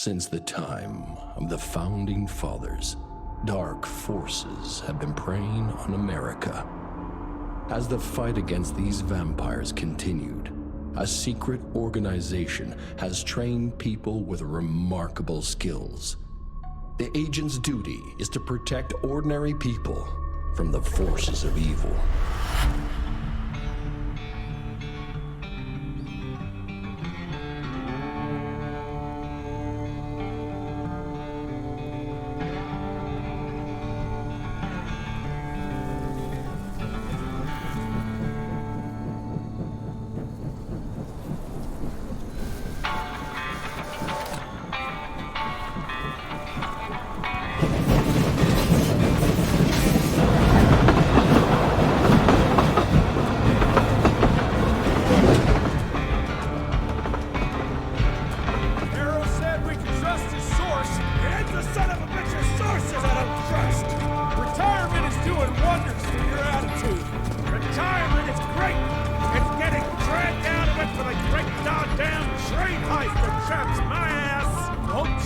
Since the time of the Founding Fathers, dark forces have been preying on America. As the fight against these vampires continued, a secret organization has trained people with remarkable skills. The agent's duty is to protect ordinary people from the forces of evil.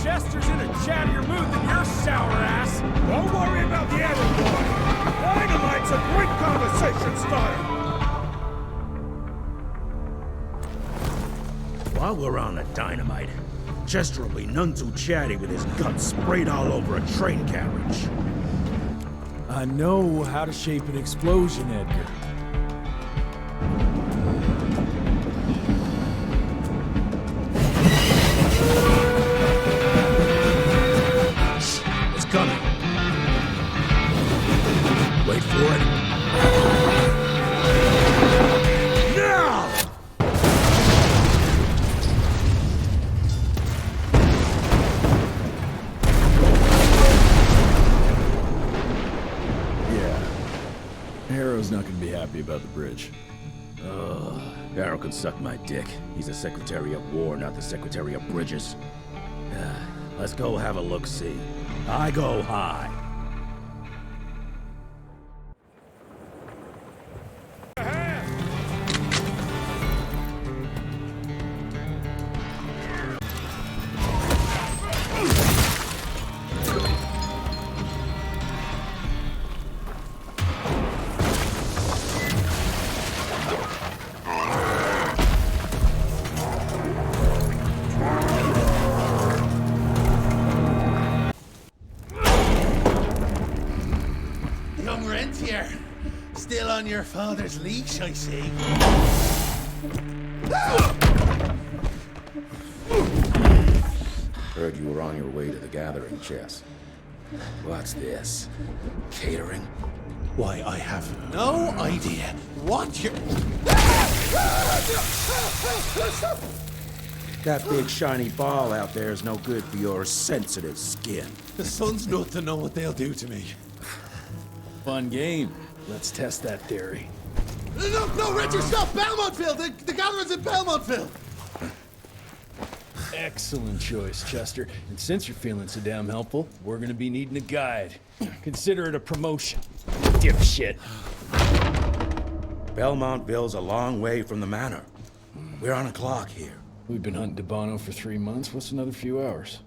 Chester's in a chattier mood than your sour ass. Don't worry about the other boy. Dynamite's a great conversation starter. While we're on the dynamite, Chester will be none too chatty with his guts sprayed all over a train carriage. I know how to shape an explosion, Edgar. Wait for it. Now! Yeah. Harrow's not gonna be happy about the bridge. Harrow can suck my dick. He's the Secretary of War, not the Secretary of Bridges. Let's go have a look-see. I go high. Young rentier, still on your father's leash, I see. Heard you were on your way to the gathering, Chess. What's this? Catering? Why, I have no idea what you're... That big shiny ball out there is no good for your sensitive skin. The sun's not to know what they'll do to me. Fun game. Let's test that theory. No, Richard, stop! Belmontville! The gathering's in Belmontville! Excellent choice, Chester. And since you're feeling so damn helpful, we're gonna be needing a guide. Consider it a promotion, dipshit. Belmontville's a long way from the manor. We're on a clock here. We've been hunting DeBono for 3 months. What's another few hours?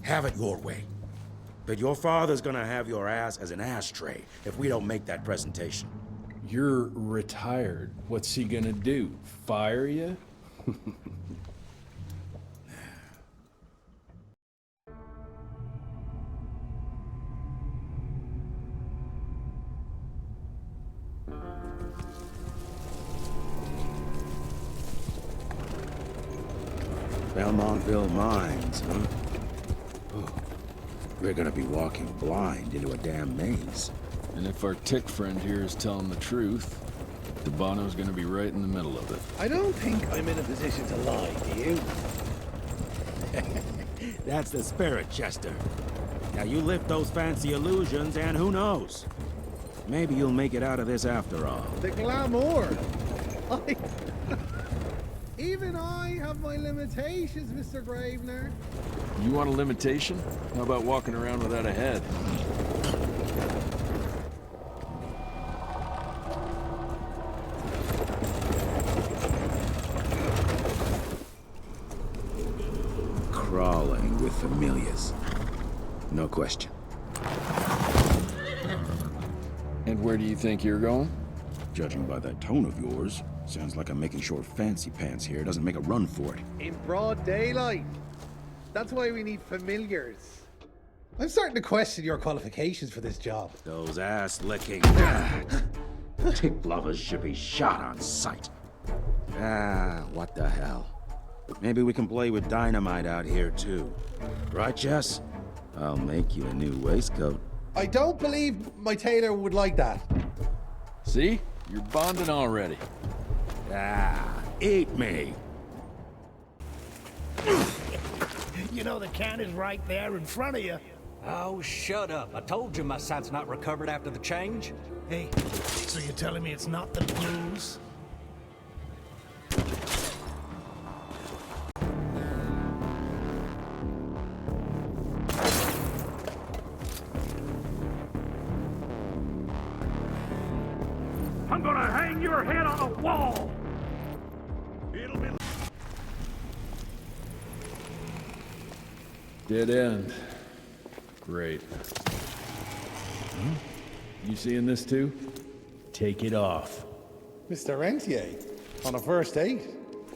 Have it your way. But your father's gonna have your ass as an ashtray if we don't make that presentation. You're retired. What's he gonna do? Fire you? Belmontville Mines, huh? Oh, we're gonna be walking blind into a damn maze. And if our tick friend here is telling the truth, DeBono's gonna be right in the middle of it. I don't think I'm in a position to lie, do you? That's the spirit, Chester. Now you lift those fancy illusions and who knows? Maybe you'll make it out of this after all. The glamour! Even I have my limitations, Mr. Gravener. You want a limitation? How about walking around without a head? crawling with familiars. No question. And where do you think you're going? Judging by that tone of yours, sounds like I'm making short fancy pants here. Doesn't make a run for it. In broad daylight. That's why we need familiars. I'm starting to question your qualifications for this job. Those ass-licking tip lovers should be shot on sight. What the hell? Maybe we can play with dynamite out here, too. Right, Jess? I'll make you a new waistcoat. I don't believe my tailor would like that. See? You're bonding already. Eat me! You know the can is right there in front of you. Oh, shut up. I told you my sight's not recovered after the change. Hey, so you're telling me it's not the blues? I'm gonna hang your head on a wall! It'll be... Dead end. Great. You seeing this too? Take it off. Mr. Rentier, on a first date?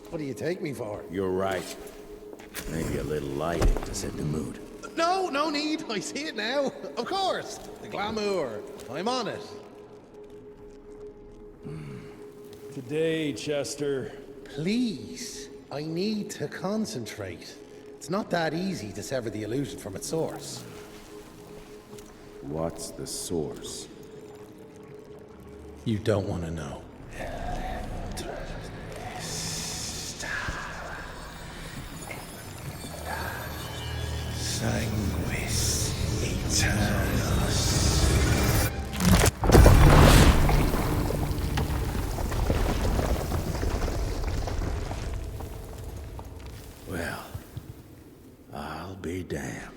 What do you take me for? You're right. Maybe a little lighting to set the mood. No, no need. I see it now. Of course. The glamour. I'm on it. Today, Chester. Please, I need to concentrate. It's not that easy to sever the illusion from its source. What's the source? You don't want to know. Sanguis Eternus. Well, I'll be damned.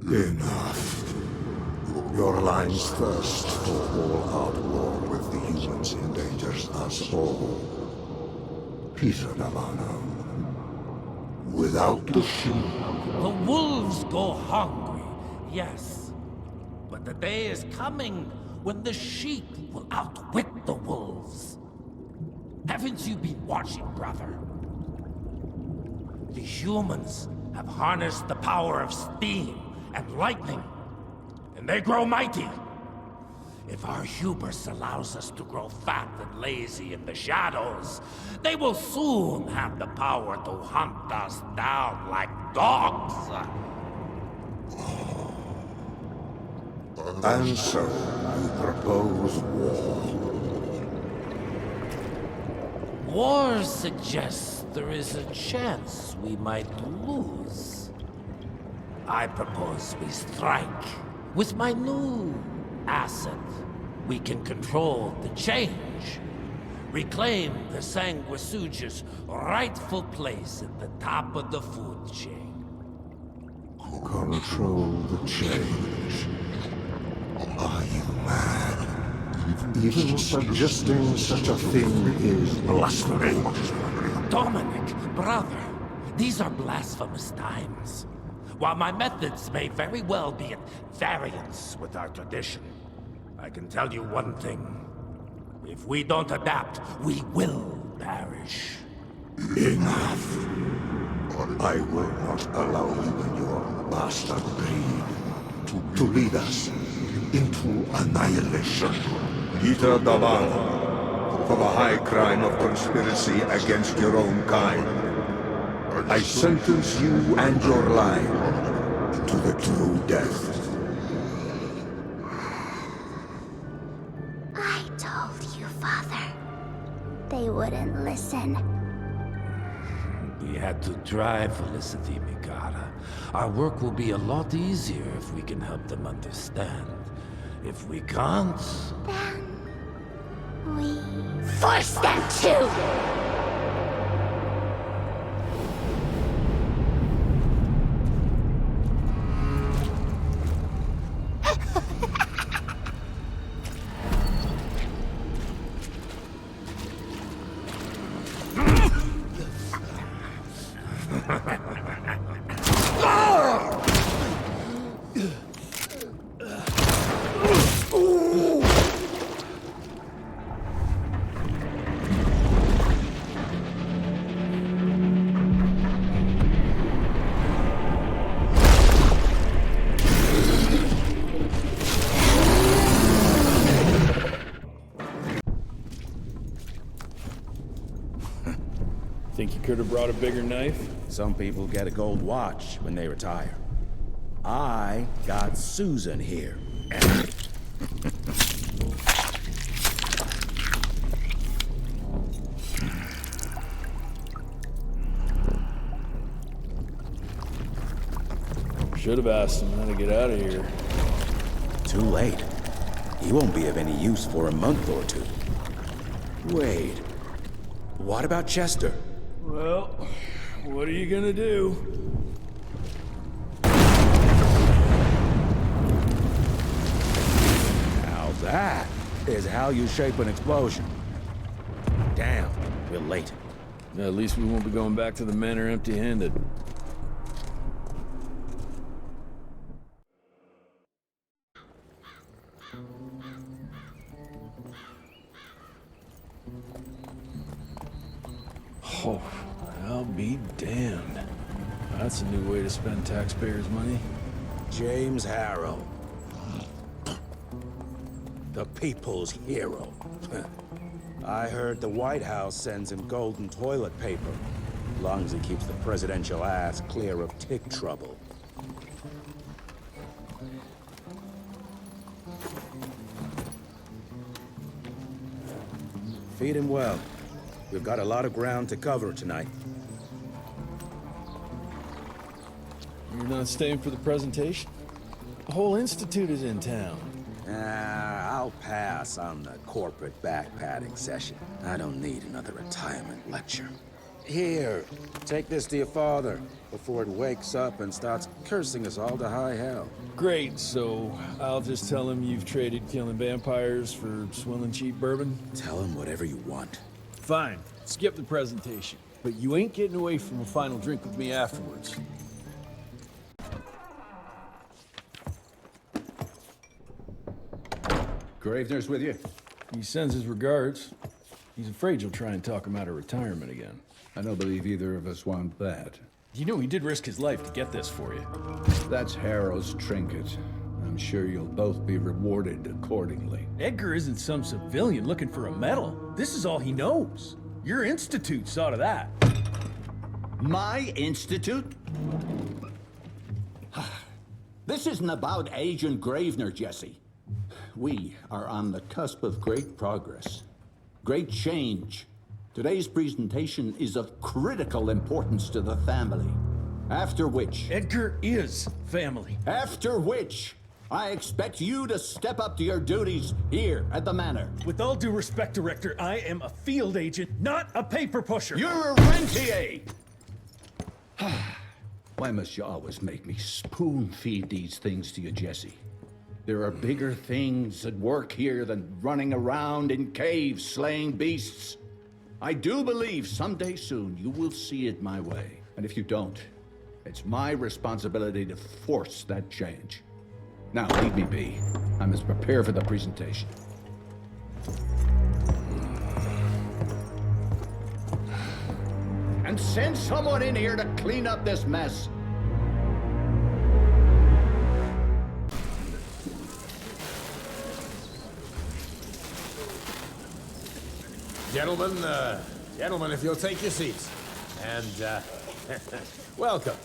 Enough. Your line's thirst for all-out war with the humans endangers us all. Peter Navarro. Without the sheep. The wolves go hungry, yes. But the day is coming when the sheep will outwit the wolves. Haven't you been watching, brother? The humans have harnessed the power of steam and lightning, and they grow mighty. If our hubris allows us to grow fat and lazy in the shadows, they will soon have the power to hunt us down like dogs. And so, you propose war. War suggests there is a chance we might lose. I propose we strike. With my new asset, we can control the change. Reclaim the Sanguisuja's rightful place at the top of the food chain. Control the change. Are you mad? Even suggesting such a thing is blasphemy. Dominic, brother, these are blasphemous times. While my methods may very well be at variance with our tradition, I can tell you one thing. If we don't adapt, we will perish. Enough. I will not allow you and your bastard breed to lead us into annihilation. Peter Navarro, for the high crime of conspiracy against your own kind, I sentence you and your line to the true death. I told you, Father. They wouldn't listen. We had to try, Felicity Mikata. Our work will be a lot easier if we can help them understand. If we can't... Then... we... force them to! Think you could have brought a bigger knife? Some people get a gold watch when they retire. I got Susan here. Should have asked him how to get out of here. Too late. He won't be of any use for a month or two. Wait. What about Chester? Well, what are you gonna do? Now that is how you shape an explosion. Damn, we're late. At least we won't be going back to the manor empty-handed. Oh, I'll be damned. That's a new way to spend taxpayers' money. James Harrow. The people's hero. I heard the White House sends him golden toilet paper. As long as he keeps the presidential ass clear of tick trouble. Feed him well. We've got a lot of ground to cover tonight. You're not staying for the presentation? The whole institute is in town. I'll pass on the corporate back-patting session. I don't need another retirement lecture. Here, take this to your father before it wakes up and starts cursing us all to high hell. Great, so I'll just tell him you've traded killing vampires for swilling cheap bourbon? Tell him whatever you want. Fine, skip the presentation. But you ain't getting away from a final drink with me afterwards. Gravener's with you? He sends his regards. He's afraid you'll try and talk him out of retirement again. I don't believe either of us want that. You know he did risk his life to get this for you. That's Harrow's trinket. I'm sure you'll both be rewarded accordingly. Edgar isn't some civilian looking for a medal. This is all he knows. Your institute saw to that. My institute? This isn't about Agent Gravener, Jesse. We are on the cusp of great progress, great change. Today's presentation is of critical importance to the family. After which... Edgar is family. After which, I expect you to step up to your duties here at the manor. With all due respect, Director, I am a field agent, not a paper pusher. You're a rentier! Why must you always make me spoon-feed these things to you, Jesse? There are bigger things at work here than running around in caves slaying beasts. I do believe someday soon you will see it my way. And if you don't, it's my responsibility to force that change. Now, leave me be. I must prepare for the presentation. And send someone in here to clean up this mess. Gentlemen, if you'll take your seats. And, welcome.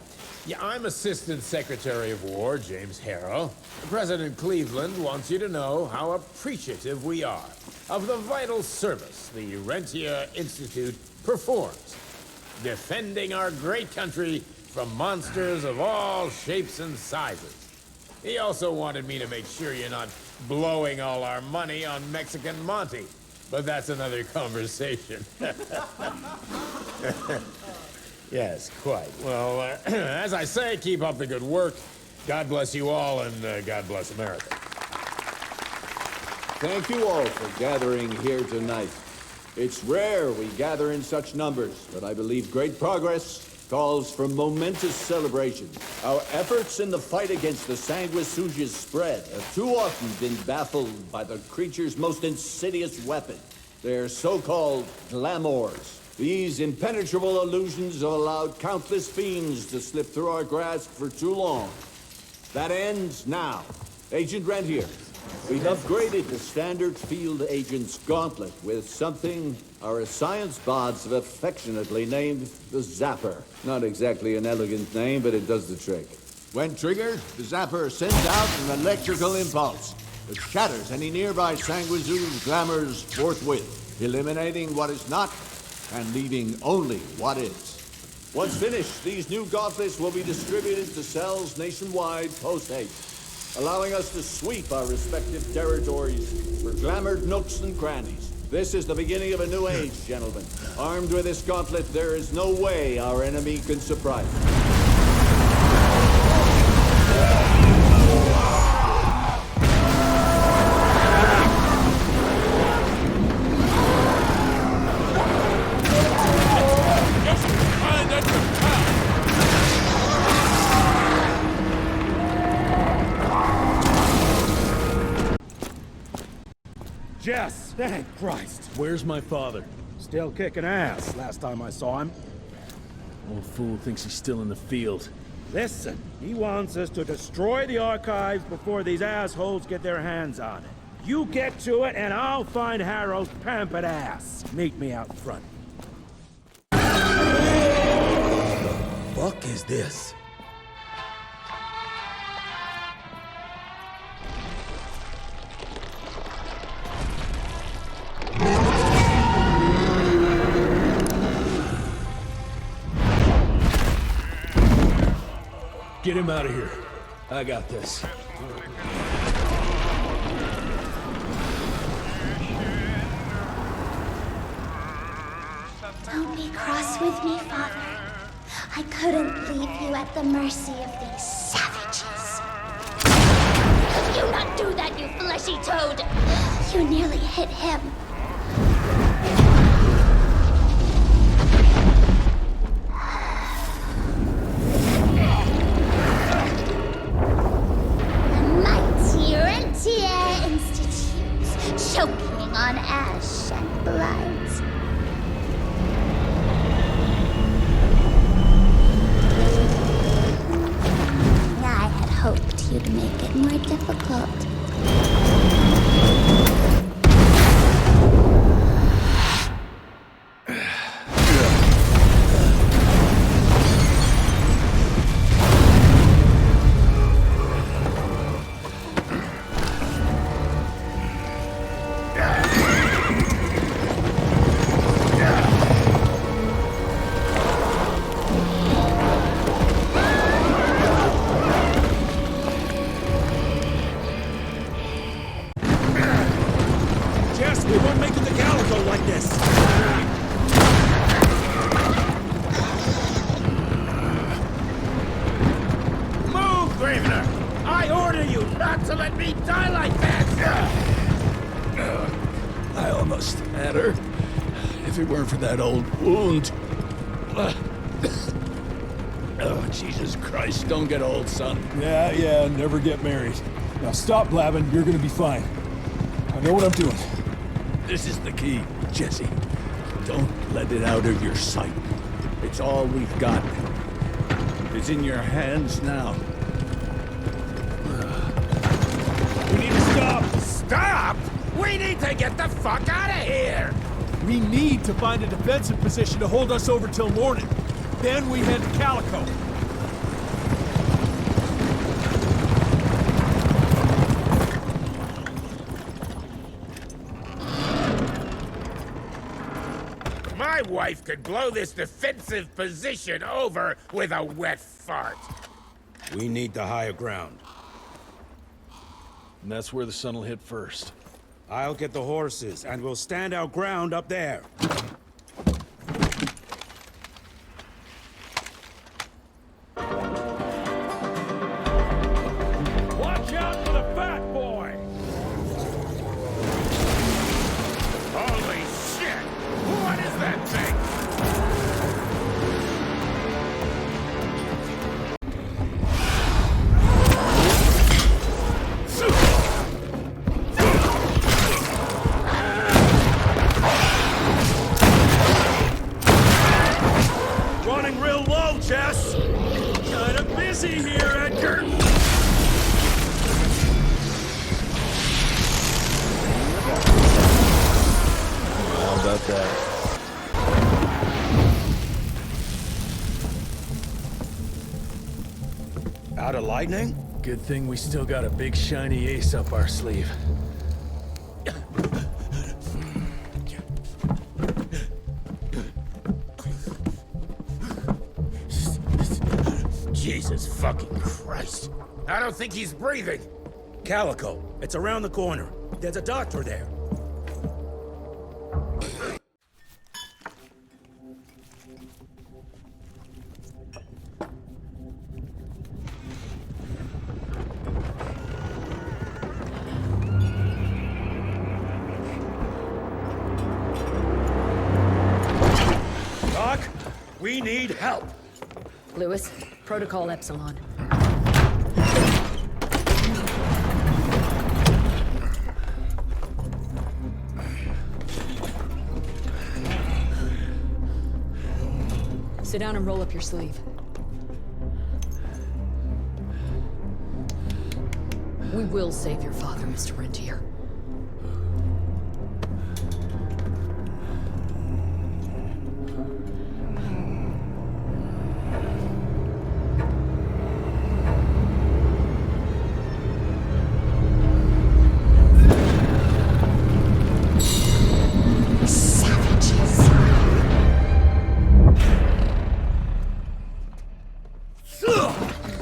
Yeah, I'm Assistant Secretary of War, James Harrow. President Cleveland wants you to know how appreciative we are of the vital service the Rentier Institute performs, defending our great country from monsters of all shapes and sizes. He also wanted me to make sure you're not blowing all our money on Mexican Monty. But that's another conversation. Yes, quite. Well, as I say, keep up the good work. God bless you all, and God bless America. Thank you all for gathering here tonight. It's rare we gather in such numbers, but I believe great progress calls for momentous celebration. Our efforts in the fight against the sanguisuga's spread have too often been baffled by the creature's most insidious weapon, their so-called glamours. These impenetrable illusions have allowed countless fiends to slip through our grasp for too long. That ends now. Agent Rentier, We've upgraded the standard field agent's gauntlet with something our science bots have affectionately named the Zapper. Not exactly an elegant name, but it does the trick. When triggered, the Zapper sends out an electrical impulse that shatters any nearby Sanguizoos glamours forthwith, eliminating what is not and leaving only what is. Once finished, these new gauntlets will be distributed to cells nationwide post-haste, allowing us to sweep our respective territories for glamoured nooks and crannies. This is the beginning of a new age, gentlemen. Armed with this gauntlet, there is no way our enemy can surprise us. Jess, thank Christ. Where's my father? Still kicking ass, last time I saw him. Old fool thinks he's still in the field. Listen, he wants us to destroy the archives before these assholes get their hands on it. You get to it, and I'll find Harrow's pampered ass. Meet me out front. Fuck is this? Get him out of here. I got this. Don't be cross with me, Father. I couldn't leave you at the mercy of these savages. You not do that, you fleshy toad! You nearly hit him. Choking on ash and blood. I had hoped you'd make it more difficult. For that old wound. Oh, Jesus Christ, don't get old, son. Yeah, never get married. Now stop blabbing, you're gonna be fine. I know what I'm doing. This is the key, Jesse. Don't let it out of your sight. It's all we've got. It's in your hands now. We need to stop! Stop? We need to get the fuck out of here! We need to find a defensive position to hold us over till morning. Then we head to Calico. My wife could blow this defensive position over with a wet fart. We need the higher ground. And that's where the sun will hit first. I'll get the horses, and we'll stand our ground up there. Watch out for the fat boy! Holy shit! What is that thing? about that. Out of lightning? Good thing we still got a big shiny ace up our sleeve. Jesus fucking Christ. I don't think he's breathing. Calico, it's around the corner. There's a doctor there. Doc, we need help. Lewis, Protocol Epsilon. Sit down and roll up your sleeve. We will save your father, Mr. Rentier.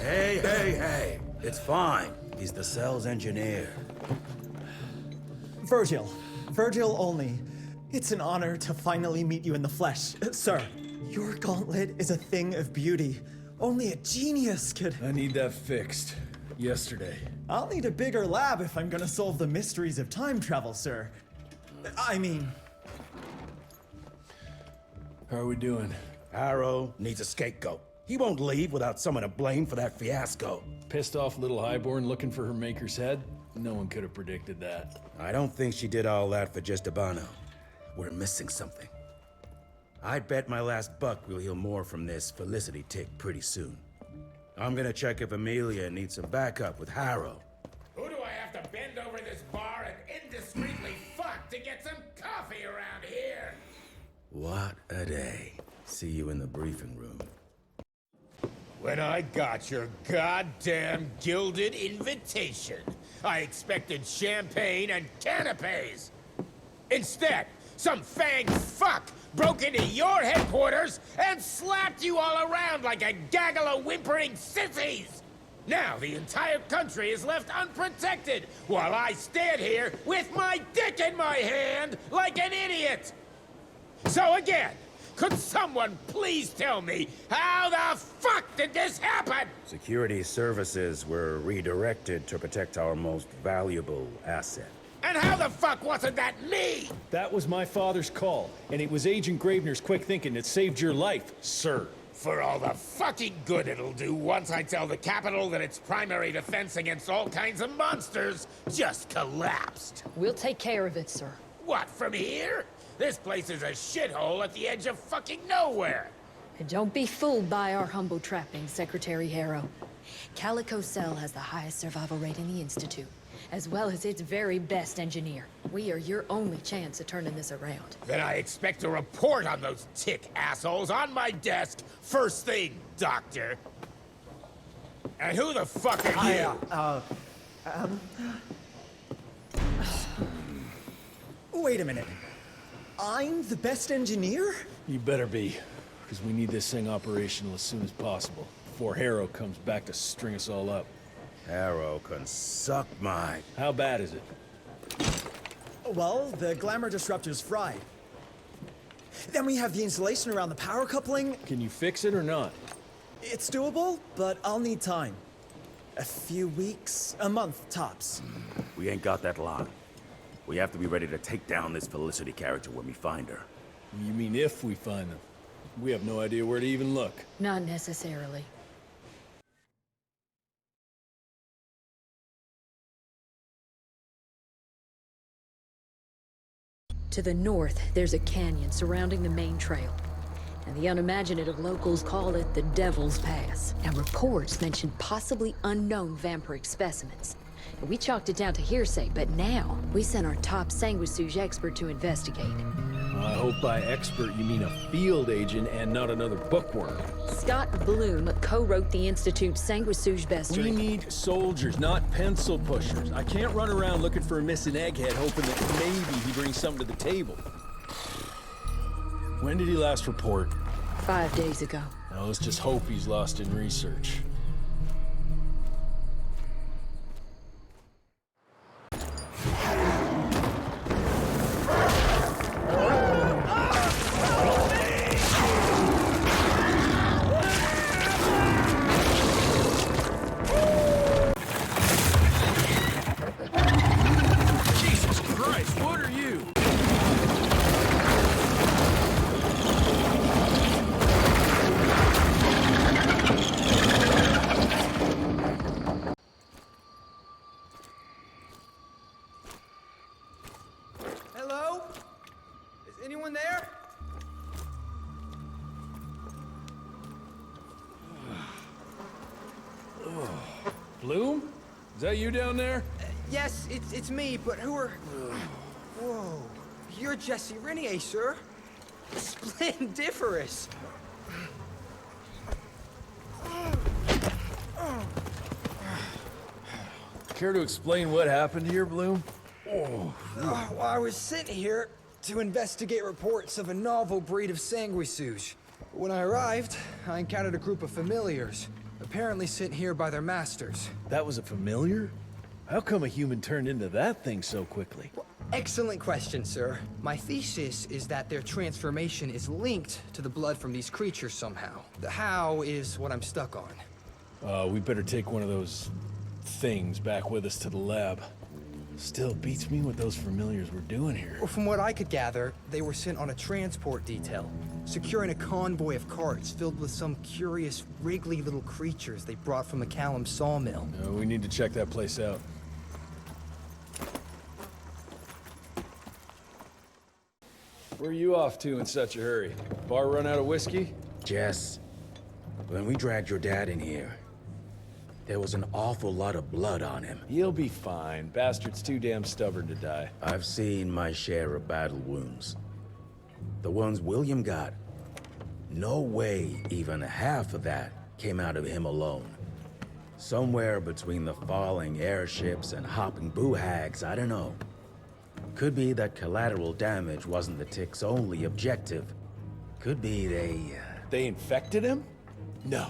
Hey, it's fine. He's the cell's engineer. Virgil. Virgil only. It's an honor to finally meet you in the flesh. Sir, your gauntlet is a thing of beauty. Only a genius could... I need that fixed. Yesterday. I'll need a bigger lab if I'm gonna solve the mysteries of time travel, sir. I mean... How are we doing? Harrow needs a scapegoat. He won't leave without someone to blame for that fiasco. Pissed off little Highborn looking for her maker's head? No one could have predicted that. I don't think she did all that for just Abano. We're missing something. I'd bet my last buck we'll hear more from this Felicity tick pretty soon. I'm gonna check if Amelia needs some backup with Harrow. Who do I have to bend over this bar and indiscreetly fuck to get some coffee around here? What a day. See you in the briefing room. When I got your goddamn gilded invitation, I expected champagne and canapes. Instead, some fanged fuck broke into your headquarters and slapped you all around like a gaggle of whimpering sissies. Now the entire country is left unprotected while I stand here with my dick in my hand like an idiot. So again, could someone please tell me how the fuck did this happen? Security services were redirected to protect our most valuable asset. And how the fuck wasn't that me? That was my father's call, and it was Agent Gravener's quick thinking that saved your life, sir. For all the fucking good it'll do once I tell the Capitol that its primary defense against all kinds of monsters just collapsed. We'll take care of it, sir. What, from here? This place is a shithole at the edge of fucking nowhere. And don't be fooled by our humble trappings, Secretary Harrow. Calico Cell has the highest survival rate in the Institute, as well as its very best engineer. We are your only chance at turning this around. Then I expect a report on those tick assholes on my desk first thing, Doctor. And who the fuck are you? Wait a minute. I'm the best engineer? You better be, because we need this thing operational as soon as possible, before Harrow comes back to string us all up. Harrow can suck my... How bad is it? Well, the glamour disruptor's fried. Then we have the insulation around the power coupling. Can you fix it or not? It's doable, but I'll need time. A few weeks, a month, tops. We ain't got that long. We have to be ready to take down this Felicity character when we find her. You mean if we find them? We have no idea where to even look. Not necessarily. To the north, there's a canyon surrounding the main trail. And the unimaginative locals call it the Devil's Pass. And reports mention possibly unknown vampiric specimens. We chalked it down to hearsay, but now we sent our top sanguisuge expert to investigate. I hope by expert you mean a field agent and not another bookworm. Scott Bloom co-wrote the Institute's Sanguisuge bestiary. We need soldiers, not pencil pushers. I can't run around looking for a missing egghead hoping that maybe he brings something to the table. When did he last report? 5 days ago. Now let's just hope he's lost in research. Jesus Christ, what are you? Hello? Is anyone there? Bloom? Is that you down there? Yes, it's me, but who are... Whoa. You're Jesse Renier, sir. Splendiferous. Care to explain what happened here, Bloom? Well, I was sent here to investigate reports of a novel breed of sanguisuge. When I arrived, I encountered a group of familiars, apparently sent here by their masters. That was a familiar? How come a human turned into that thing so quickly? Excellent question, sir. My thesis is that their transformation is linked to the blood from these creatures somehow. The how is what I'm stuck on. We better take one of those things back with us to the lab. Still beats me what those familiars were doing here. Well, from what I could gather, they were sent on a transport detail, securing a convoy of carts filled with some curious, wriggly little creatures they brought from McCallum sawmill. We need to check that place out. Where are you off to in such a hurry? Bar run out of whiskey? Jess, when we dragged your dad in here, there was an awful lot of blood on him. He'll be fine. Bastard's too damn stubborn to die. I've seen my share of battle wounds. The ones William got, no way even half of that came out of him alone. Somewhere between the falling airships and hopping boo-hags, I don't know. Could be that collateral damage wasn't the Tick's only objective. Could be They infected him? No.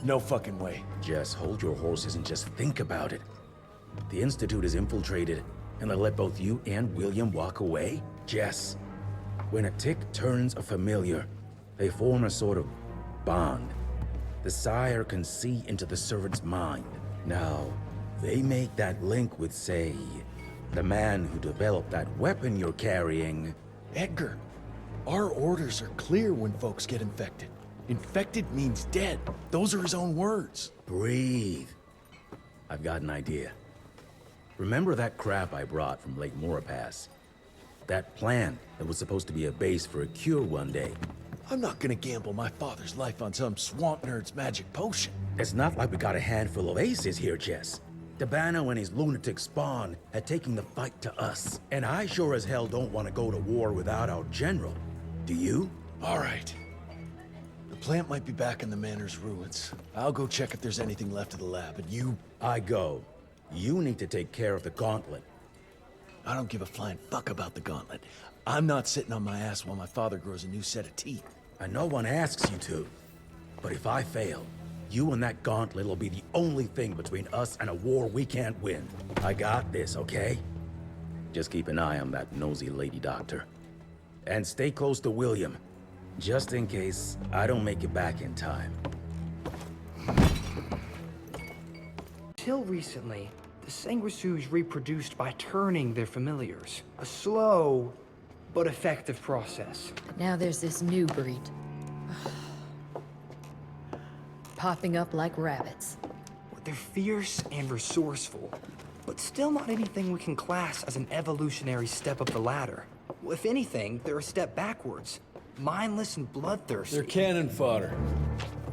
No fucking way. Just hold your horses and just think about it. The Institute is infiltrated, and they let both you and William walk away? Jess, when a Tick turns a familiar, they form a sort of bond. The sire can see into the servant's mind. Now, they make that link with, say, the man who developed that weapon you're carrying. Edgar, our orders are clear when folks get infected. Infected means dead. Those are his own words. Breathe. I've got an idea. Remember that crap I brought from Lake Morapass? That plant that was supposed to be a base for a cure one day. I'm not gonna gamble my father's life on some swamp nerd's magic potion. It's not like we got a handful of aces here, Jess. Dabano and his lunatic spawn had taken the fight to us. And I sure as hell don't want to go to war without our general. Do you? All right. The plant might be back in the manor's ruins. I'll go check if there's anything left of the lab, and you... I go. You need to take care of the gauntlet. I don't give a flying fuck about the gauntlet. I'm not sitting on my ass while my father grows a new set of teeth. And no one asks you to. But if I fail, you and that gauntlet will be the only thing between us and a war we can't win. I got this, okay? Just keep an eye on that nosy lady doctor. And stay close to William, just in case I don't make it back in time. Till recently, the sanguisuge reproduced by turning their familiars. A slow, but effective process. Now there's this new breed. Popping up like rabbits. They're fierce and resourceful, but still not anything we can class as an evolutionary step up the ladder. If anything, they're a step backwards. Mindless and bloodthirsty. They're cannon fodder.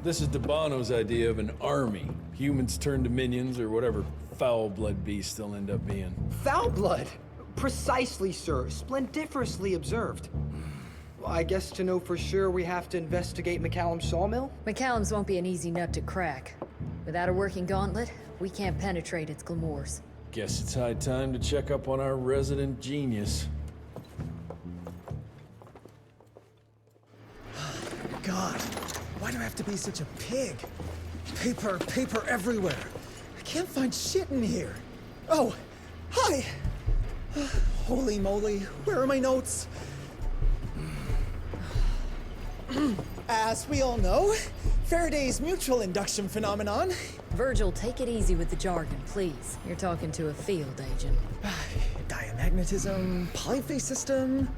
This is Dabano's idea of an army. Humans turn to minions or whatever foul-blood beasts they'll end up being. Foul blood? Precisely, sir. Splendiferously observed. I guess to know for sure we have to investigate McCallum's sawmill? McCallum's won't be an easy nut to crack. Without a working gauntlet, we can't penetrate its glamours. Guess it's high time to check up on our resident genius. God, why do I have to be such a pig? Paper, paper everywhere. I can't find shit in here. Oh, hi! Holy moly, where are my notes? As we all know, Faraday's mutual induction phenomenon. Virgil, take it easy with the jargon, please. You're talking to a field agent. Diamagnetism, polyphase system.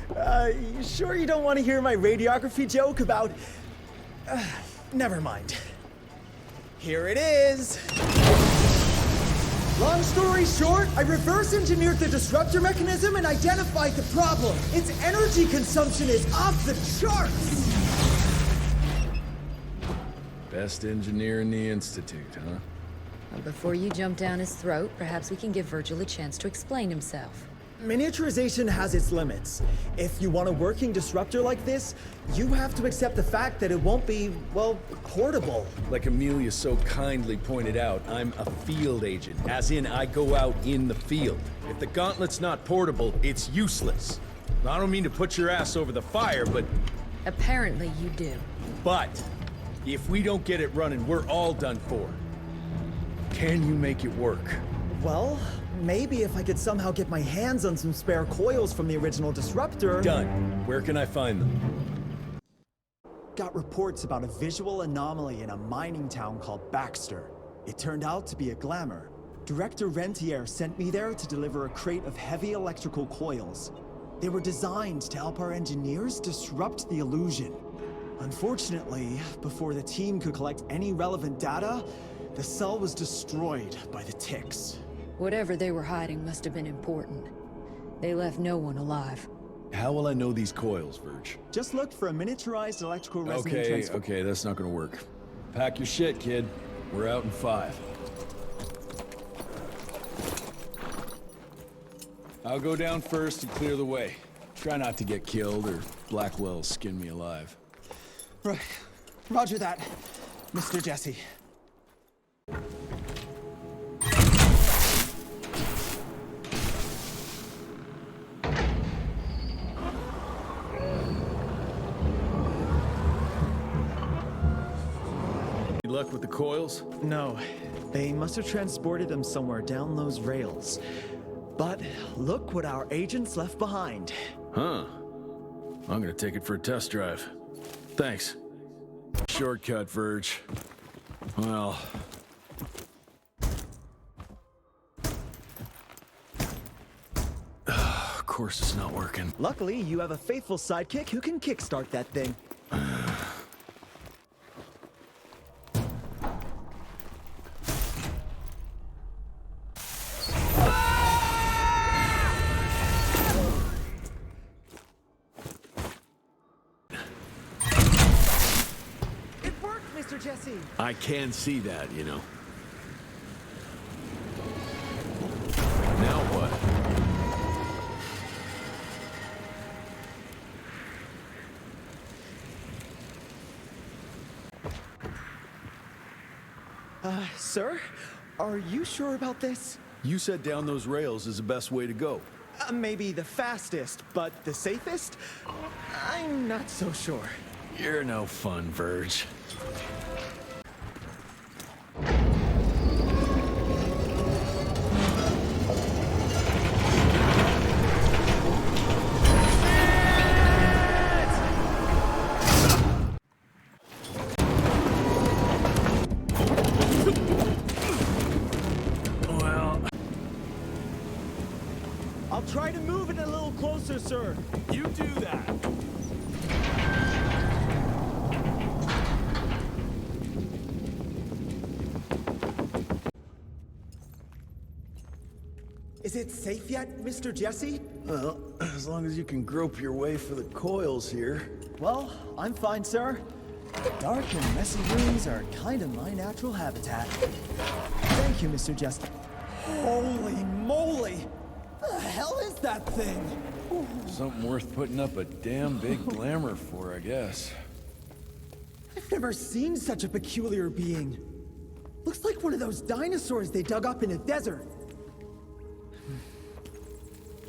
You sure you don't want to hear my radiography joke about... never mind. Here it is. Long story short, I reverse engineered the disruptor mechanism and identified the problem. Its energy consumption is off the charts. Best engineer in the Institute, huh? Well, before you jump down his throat, perhaps we can give Virgil a chance to explain himself. Miniaturization has its limits. If you want a working disruptor like this, you have to accept the fact that it won't be, well, portable. Like Amelia so kindly pointed out, I'm a field agent, as in I go out in the field. If the gauntlet's not portable, it's useless. I don't mean to put your ass over the fire, but... Apparently you do. But, if we don't get it running, we're all done for. Can you make it work? Well, maybe if I could somehow get my hands on some spare coils from the original disruptor... Done. Where can I find them? Got reports about a visual anomaly in a mining town called Baxter. It turned out to be a glamour. Director Rentier sent me there to deliver a crate of heavy electrical coils. They were designed to help our engineers disrupt the illusion. Unfortunately, before the team could collect any relevant data, the cell was destroyed by the ticks. Whatever they were hiding must have been important. They left no one alive. How will I know these coils, Verge? Just look for a miniaturized electrical resonant transfer. Okay, that's not gonna work. Pack your shit, kid. We're out in 5. I'll go down first and clear the way. Try not to get killed or Blackwell skin me alive. Right. Roger that, Mr. Jesse. Any luck with the coils? No. They must have transported them somewhere down those rails. But look what our agents left behind. Huh. I'm gonna take it for a test drive. Thanks. Shortcut, Verge. Well... of course it's not working. Luckily, you have a faithful sidekick who can kickstart that thing. Jesse. I can see that, you know. Now what? Sir? Are you sure about this? You said down those rails is the best way to go. Maybe the fastest, but the safest? I'm not so sure. You're no fun, Verge. I'll try to move it a little closer, sir. You do that. Is it safe yet, Mr. Jesse? Well, as long as you can grope your way for the coils here. Well, I'm fine, sir. Dark and messy rooms are kind of my natural habitat. Thank you, Mr. Jesse. Holy moly! The hell is that thing? Something worth putting up a damn big glamour for, I guess. I've never seen such a peculiar being. Looks like one of those dinosaurs they dug up in a desert.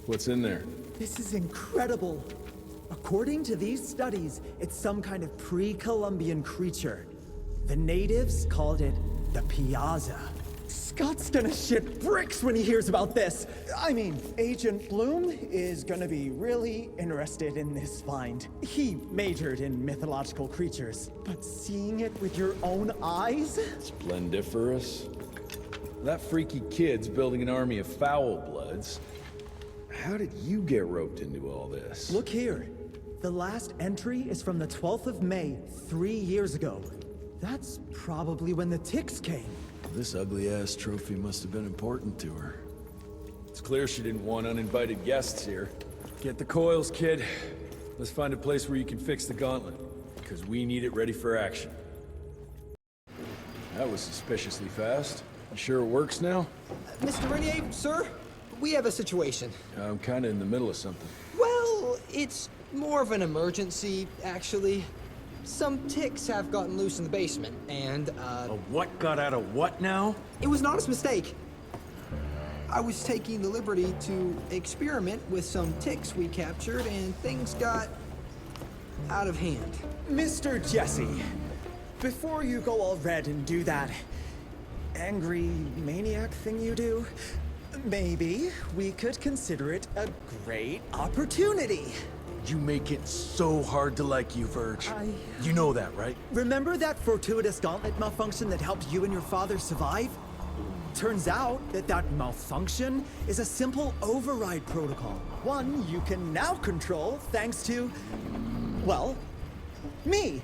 What's in there? This is incredible. According to these studies, it's some kind of pre-Columbian creature. The natives called it the Piazza. Scott's gonna shit bricks when he hears about this. I mean, Agent Bloom is gonna be really interested in this find. He majored in mythological creatures, but seeing it with your own eyes? Splendiferous. That freaky kid's building an army of foul bloods. How did you get roped into all this? Look here. The last entry is from the 12th of May, 3 years ago. That's probably when the ticks came. This ugly-ass trophy must have been important to her. It's clear she didn't want uninvited guests here. Get the coils, kid. Let's find a place where you can fix the gauntlet, because we need it ready for action. That was suspiciously fast. You sure it works now? Mr. Renier, sir, we have a situation. I'm kinda in the middle of something. Well, it's more of an emergency, actually. Some ticks have gotten loose in the basement, and, A what got out of what now? It was an honest mistake. I was taking the liberty to experiment with some ticks we captured, and things got out of hand. Mr. Jesse, before you go all red and do that angry maniac thing you do, maybe we could consider it a great opportunity. You make it so hard to like you, Verge. You know that, right? Remember that fortuitous gauntlet malfunction that helped you and your father survive? Turns out that that malfunction is a simple override protocol. One you can now control thanks to, well, me.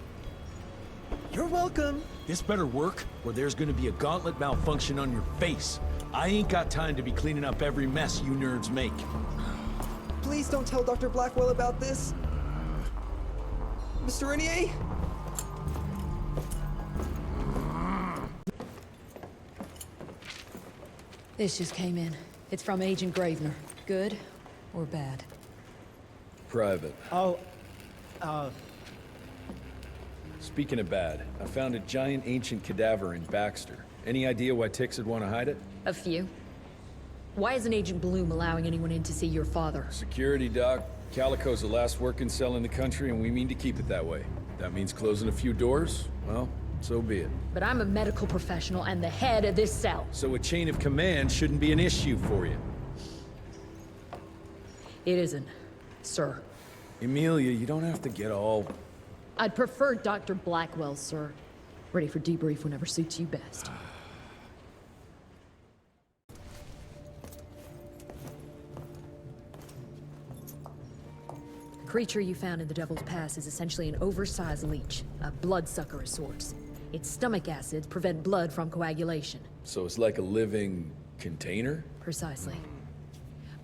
You're welcome. This better work, or there's gonna be a gauntlet malfunction on your face. I ain't got time to be cleaning up every mess you nerds make. Please don't tell Dr. Blackwell about this. Mr. Renier? This just came in. It's from Agent Gravener. Good or bad? Private. Oh, Speaking of bad, I found a giant ancient cadaver in Baxter. Any idea why ticks would want to hide it? A few. Why isn't Agent Bloom allowing anyone in to see your father? Security, Doc. Calico's the last working cell in the country, and we mean to keep it that way. That means closing a few doors? Well, so be it. But I'm a medical professional and the head of this cell. So a chain of command shouldn't be an issue for you. It isn't, sir. Emilia, you don't have to get all... I'd prefer Dr. Blackwell, sir. Ready for debrief whenever suits you best. The creature you found in the Devil's Pass is essentially an oversized leech, a bloodsucker of sorts. Its stomach acids prevent blood from coagulation. So it's like a living container? Precisely.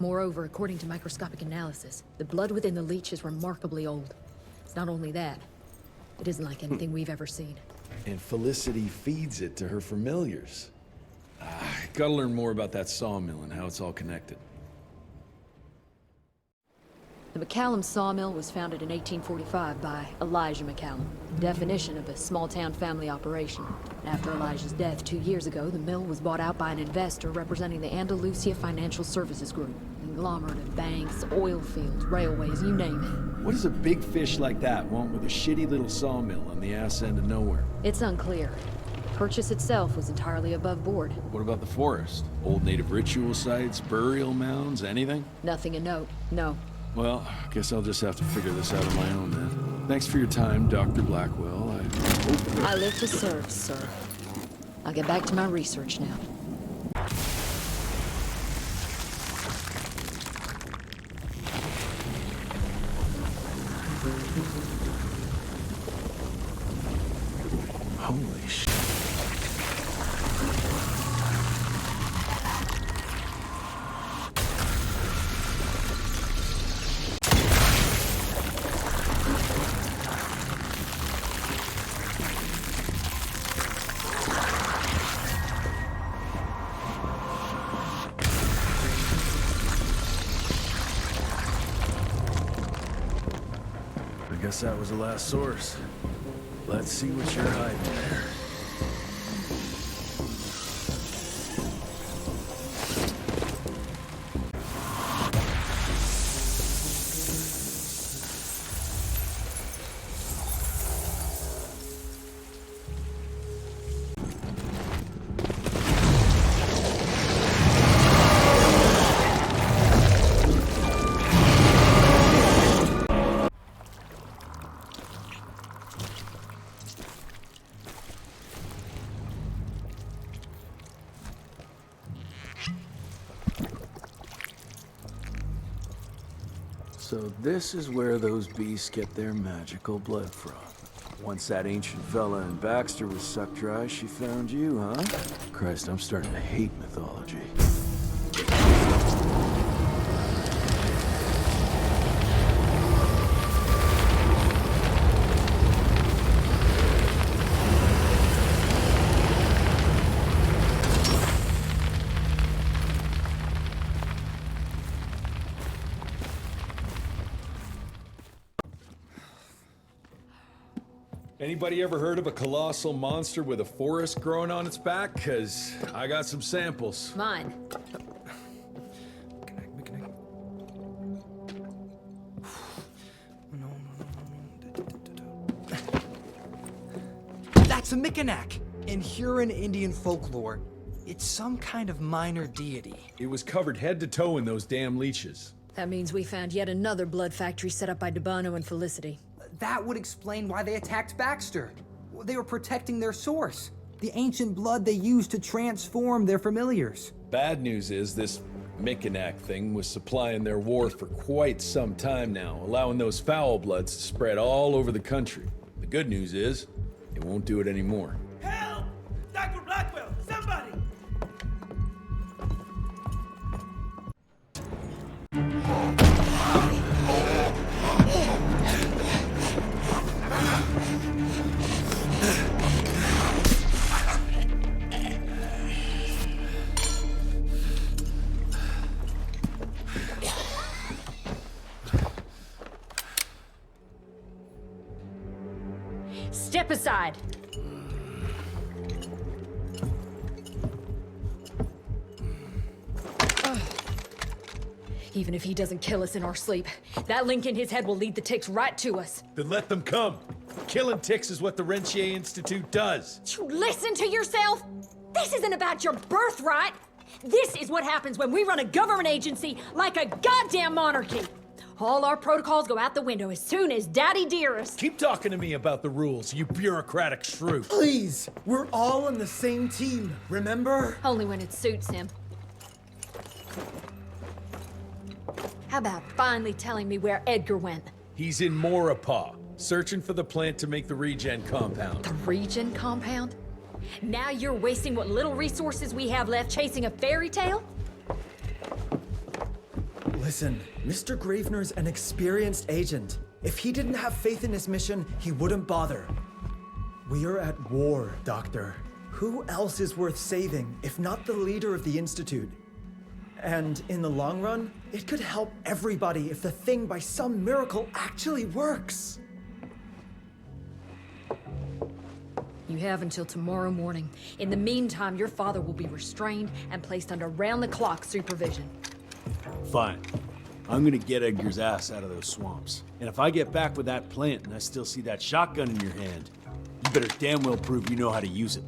Moreover, according to microscopic analysis, the blood within the leech is remarkably old. It's not only that, it isn't like anything we've ever seen. And Felicity feeds it to her familiars. Gotta learn more about that sawmill and how it's all connected. The McCallum sawmill was founded in 1845 by Elijah McCallum, definition of a small-town family operation. After Elijah's death 2 years ago, the mill was bought out by an investor representing the Andalusia Financial Services Group. Conglomerate of banks, oil fields, railways, you name it. What does a big fish like that want with a shitty little sawmill on the ass end of nowhere? It's unclear. The purchase itself was entirely above board. What about the forest? Old native ritual sites, burial mounds, anything? Nothing a note, no. Well, I guess I'll just have to figure this out on my own then. Thanks for your time, Dr. Blackwell. I live to serve, sir. I'll get back to my research now. Holy shit. guess that was the last source. Let's see what you're hiding there. So this is where those beasts get their magical blood from. Once that ancient fella in Baxter was sucked dry, she found you, huh? Christ, I'm starting to hate mythology. Anybody ever heard of a colossal monster with a forest growing on its back? 'Cause I got some samples. Mine. That's a Mikanak! In Huron Indian folklore, it's some kind of minor deity. It was covered head to toe in those damn leeches. That means we found yet another blood factory set up by Debano and Felicity. That would explain why they attacked Baxter. They were protecting their source. The ancient blood they used to transform their familiars. Bad news is this Mikanak thing was supplying their war for quite some time now, allowing those foul bloods to spread all over the country. The good news is, it won't do it anymore. Help! Dr. Blackwell, somebody! Step aside! Even if he doesn't kill us in our sleep, that link in his head will lead the ticks right to us. Then let them come. Killing ticks is what the Rentier Institute does. You listen to yourself? This isn't about your birthright. This is what happens when we run a government agency like a goddamn monarchy. All our protocols go out the window as soon as Daddy Dearest. Keep talking to me about the rules, you bureaucratic shrew. Please, we're all on the same team, remember? Only when it suits him. How about finally telling me where Edgar went? He's in Maurepas, searching for the plant to make the regen compound. The regen compound? Now you're wasting what little resources we have left chasing a fairy tale? Listen, Mr. Gravener's an experienced agent. If he didn't have faith in his mission, he wouldn't bother. We are at war, Doctor. Who else is worth saving, if not the leader of the Institute? And in the long run, it could help everybody if the thing by some miracle actually works. You have until tomorrow morning. In the meantime, your father will be restrained and placed under round-the-clock supervision. Fine. I'm gonna get Edgar's ass out of those swamps. And if I get back with that plant and I still see that shotgun in your hand, you better damn well prove you know how to use it.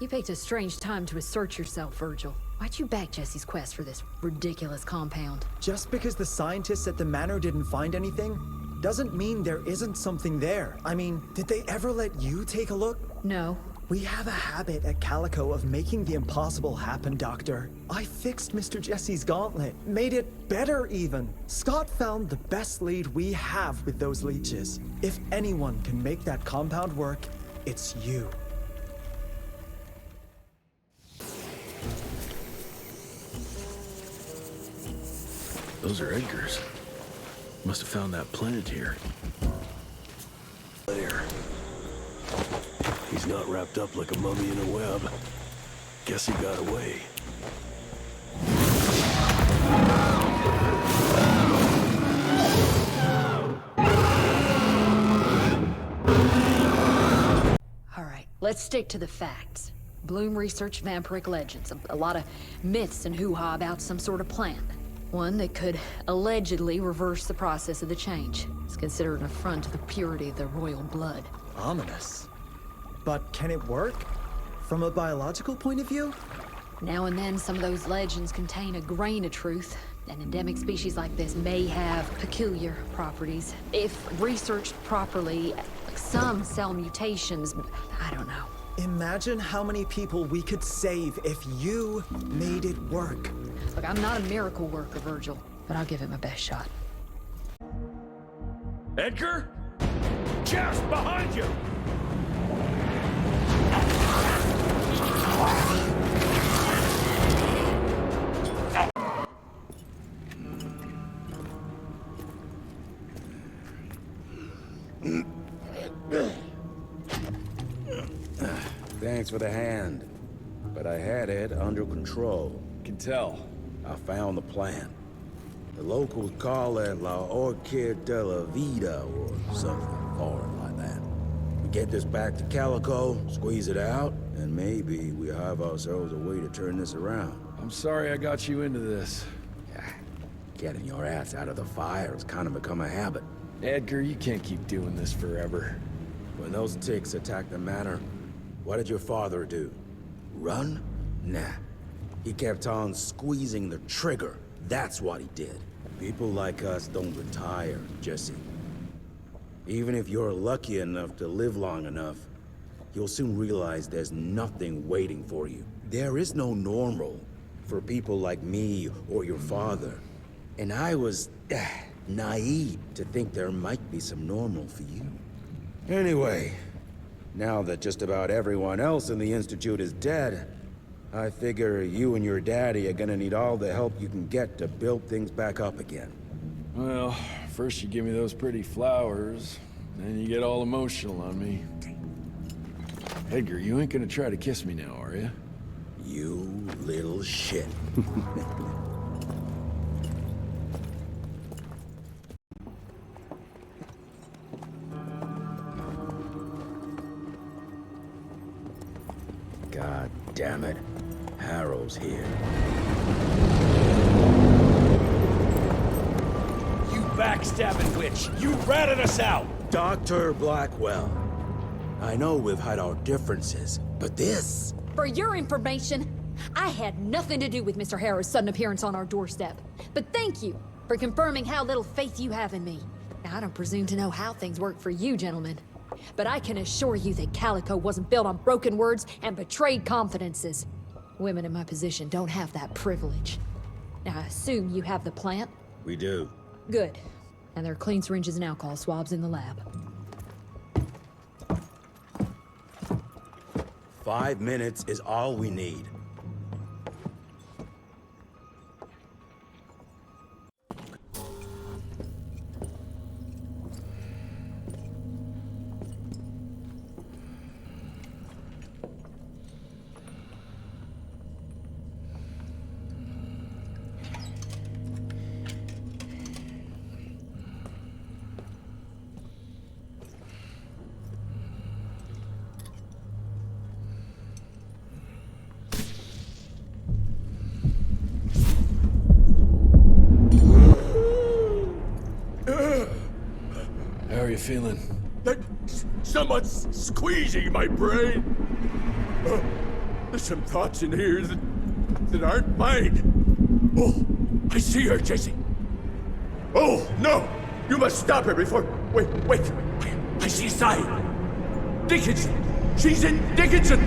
You picked a strange time to assert yourself, Virgil. Why'd you back Jesse's quest for this ridiculous compound? Just because the scientists at the manor didn't find anything, doesn't mean there isn't something there. I mean, did they ever let you take a look? No. We have a habit at Calico of making the impossible happen, Doctor. I fixed Mr. Jesse's gauntlet, made it better even. Scott found the best lead we have with those leeches. If anyone can make that compound work, it's you. Those are Edgar's. Must have found that plant here. There. He's not wrapped up like a mummy in a web. Guess he got away. let's stick to the facts. Bloom researched vampiric legends, a lot of myths and hoo-ha about some sort of plant. One that could allegedly reverse the process of the change. It's considered an affront to the purity of the royal blood. Ominous. But can it work? From a biological point of view? Now and then, some of those legends contain a grain of truth. An endemic species like this may have peculiar properties. If researched properly, some cell mutations, I don't know. Imagine how many people we could save if you made it work. Look, I'm not a miracle worker, Virgil, but I'll give it my best shot. Edgar? Jess, behind you! Thanks for the hand, but I had it under control. Can tell. I found the plant. The locals call it La Orchid de la Vida or something foreign like that. We get this back to Calico, squeeze it out, and maybe we have ourselves a way to turn this around. I'm sorry I got you into this. Getting your ass out of the fire has kind of become a habit. Edgar, you can't keep doing this forever. When those ticks attacked the manor, what did your father do? Run? Nah. He kept on squeezing the trigger. That's what he did. People like us don't retire, Jesse. Even if you're lucky enough to live long enough, you'll soon realize there's nothing waiting for you. There is no normal for people like me or your father. And I was naive to think there might be some normal for you. Anyway, now that just about everyone else in the Institute is dead, I figure you and your daddy are gonna need all the help you can get to build things back up again. Well, first you give me those pretty flowers, then you get all emotional on me. Edgar, you ain't gonna try to kiss me now, are you? You little shit. God damn it. Harrow's here. You backstabbing witch! You ratted us out! Dr. Blackwell. I know we've had our differences, but this... For your information, I had nothing to do with Mr. Harrow's sudden appearance on our doorstep. But thank you for confirming how little faith you have in me. Now, I don't presume to know how things work for you, gentlemen. But I can assure you that Calico wasn't built on broken words and betrayed confidences. Women in my position don't have that privilege. Now, I assume you have the plant? We do. Good. And there are clean syringes and alcohol swabs in the lab. 5 minutes is all we need. How are you feeling? Someone's squeezing my brain. There's some thoughts in here that aren't mine. Oh, I see her, Jesse. Oh, no! You must stop her before... Wait. I see Sai. Dickinson. She's in Dickinson.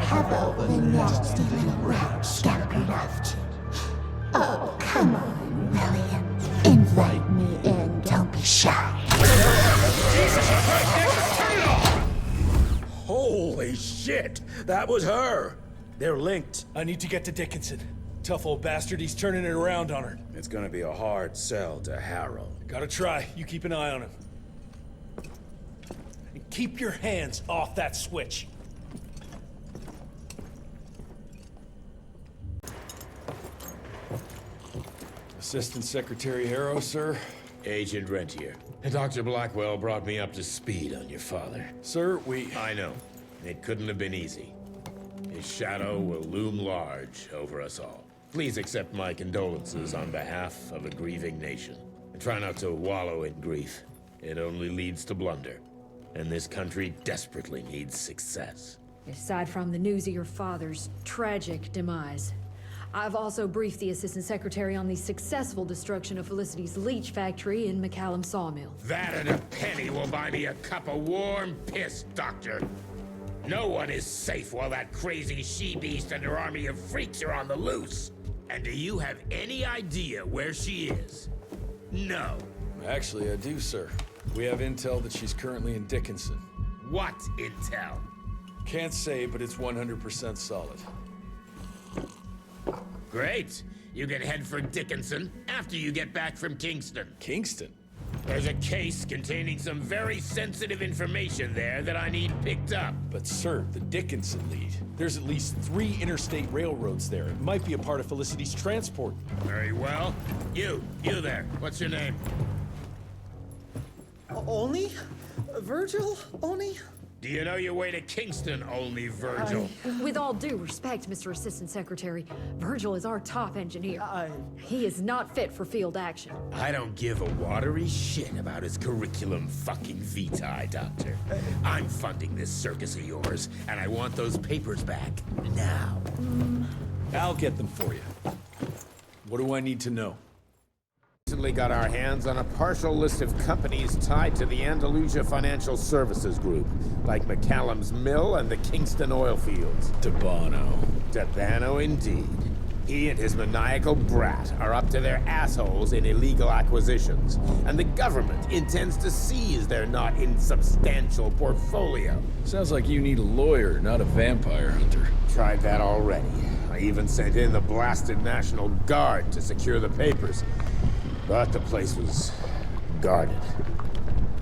Have all the nasty little rats scampered after. Oh, come on, Lillian. Invite me in, don't be shy. Holy shit! That was her! They're linked. I need to get to Dickinson. Tough old bastard, he's turning it around on her. It's gonna be a hard sell to Harrow. Gotta try. You keep an eye on him. Keep your hands off that switch. Assistant Secretary Harrow, sir. Agent Rentier. Dr. Blackwell brought me up to speed on your father. Sir, I know. It couldn't have been easy. His shadow will loom large over us all. Please accept my condolences on behalf of a grieving nation. And try not to wallow in grief. It only leads to blunder. And this country desperately needs success. Aside from the news of your father's tragic demise, I've also briefed the Assistant Secretary on the successful destruction of Felicity's leech factory in McCallum Sawmill. That and a penny will buy me a cup of warm piss, Doctor. No one is safe while that crazy she-beast and her army of freaks are on the loose. And do you have any idea where she is? No. Actually, I do, sir. We have intel that she's currently in Dickinson. What intel? Can't say, but it's 100% solid. Great. You can head for Dickinson after you get back from Kingston. Kingston? There's a case containing some very sensitive information there that I need picked up. But sir, the Dickinson lead. There's at least 3 interstate railroads there. It might be a part of Felicity's transport. Very well. You there. What's your name? Only? Virgil? Only? Do you know your way to Kingston, only Virgil? With all due respect, Mr. Assistant Secretary, Virgil is our top engineer. He is not fit for field action. I don't give a watery shit about his curriculum fucking vitae, Doctor. I'm funding this circus of yours, and I want those papers back now. I'll get them for you. What do I need to know? Recently got our hands on a partial list of companies tied to the Andalusia Financial Services Group, like McCallum's Mill and the Kingston oil fields. Debano indeed. He and his maniacal brat are up to their assholes in illegal acquisitions, and the government intends to seize their not insubstantial portfolio. Sounds like you need a lawyer, not a vampire hunter. Tried that already. I even sent in the blasted National Guard to secure the papers. But the place was guarded.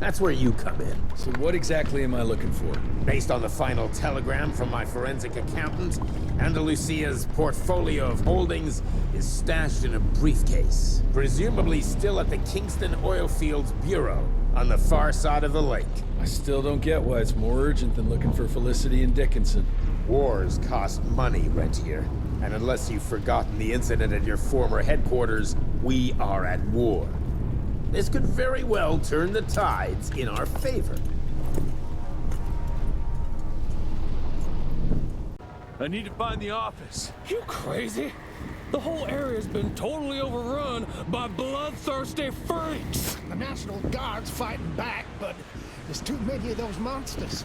That's where you come in. So what exactly am I looking for? Based on the final telegram from my forensic accountant, Andalusia's portfolio of holdings is stashed in a briefcase, presumably still at the Kingston Oilfields Bureau on the far side of the lake. I still don't get why it's more urgent than looking for Felicity and Dickinson. Wars cost money, Rentier. And unless you've forgotten the incident at your former headquarters, we are at war. This could very well turn the tides in our favor. I need to find the office. You crazy? The whole area's been totally overrun by bloodthirsty freaks. The National Guard's fighting back, but there's too many of those monsters.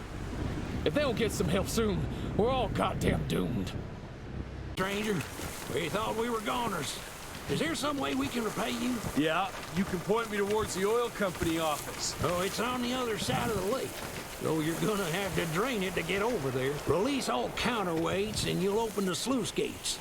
If they don't get some help soon, we're all goddamn doomed. Stranger, we thought we were goners. Is there some way we can repay you? Yeah, you can point me towards the oil company office. Oh, it's on the other side of the lake. So you're gonna have to drain it to get over there. Release all counterweights and you'll open the sluice gates.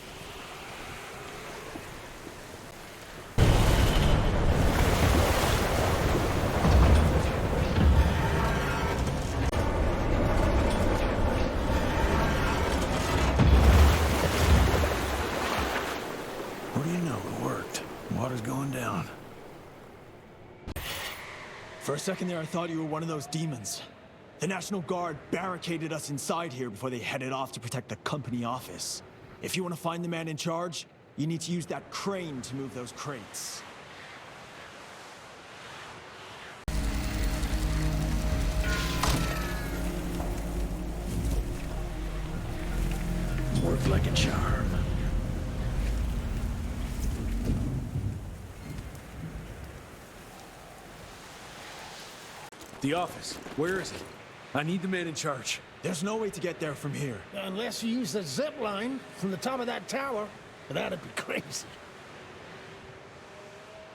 For a second there, I thought you were one of those demons. The National Guard barricaded us inside here before they headed off to protect the company office. If you want to find the man in charge, you need to use that crane to move those crates. Worked like a charm. The office. Where is it? I need the man in charge. There's no way to get there from here. Unless you use the zip line from the top of that tower. That'd be crazy.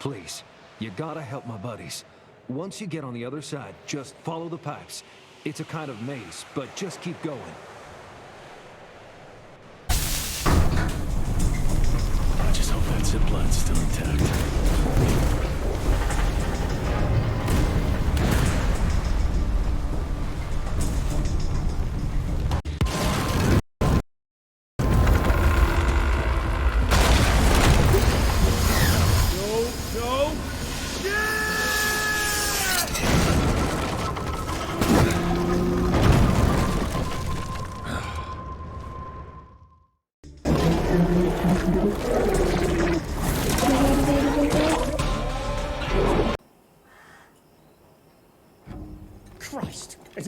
Please, you gotta help my buddies. Once you get on the other side, just follow the pipes. It's a kind of maze, but just keep going. I just hope that zip line's still intact.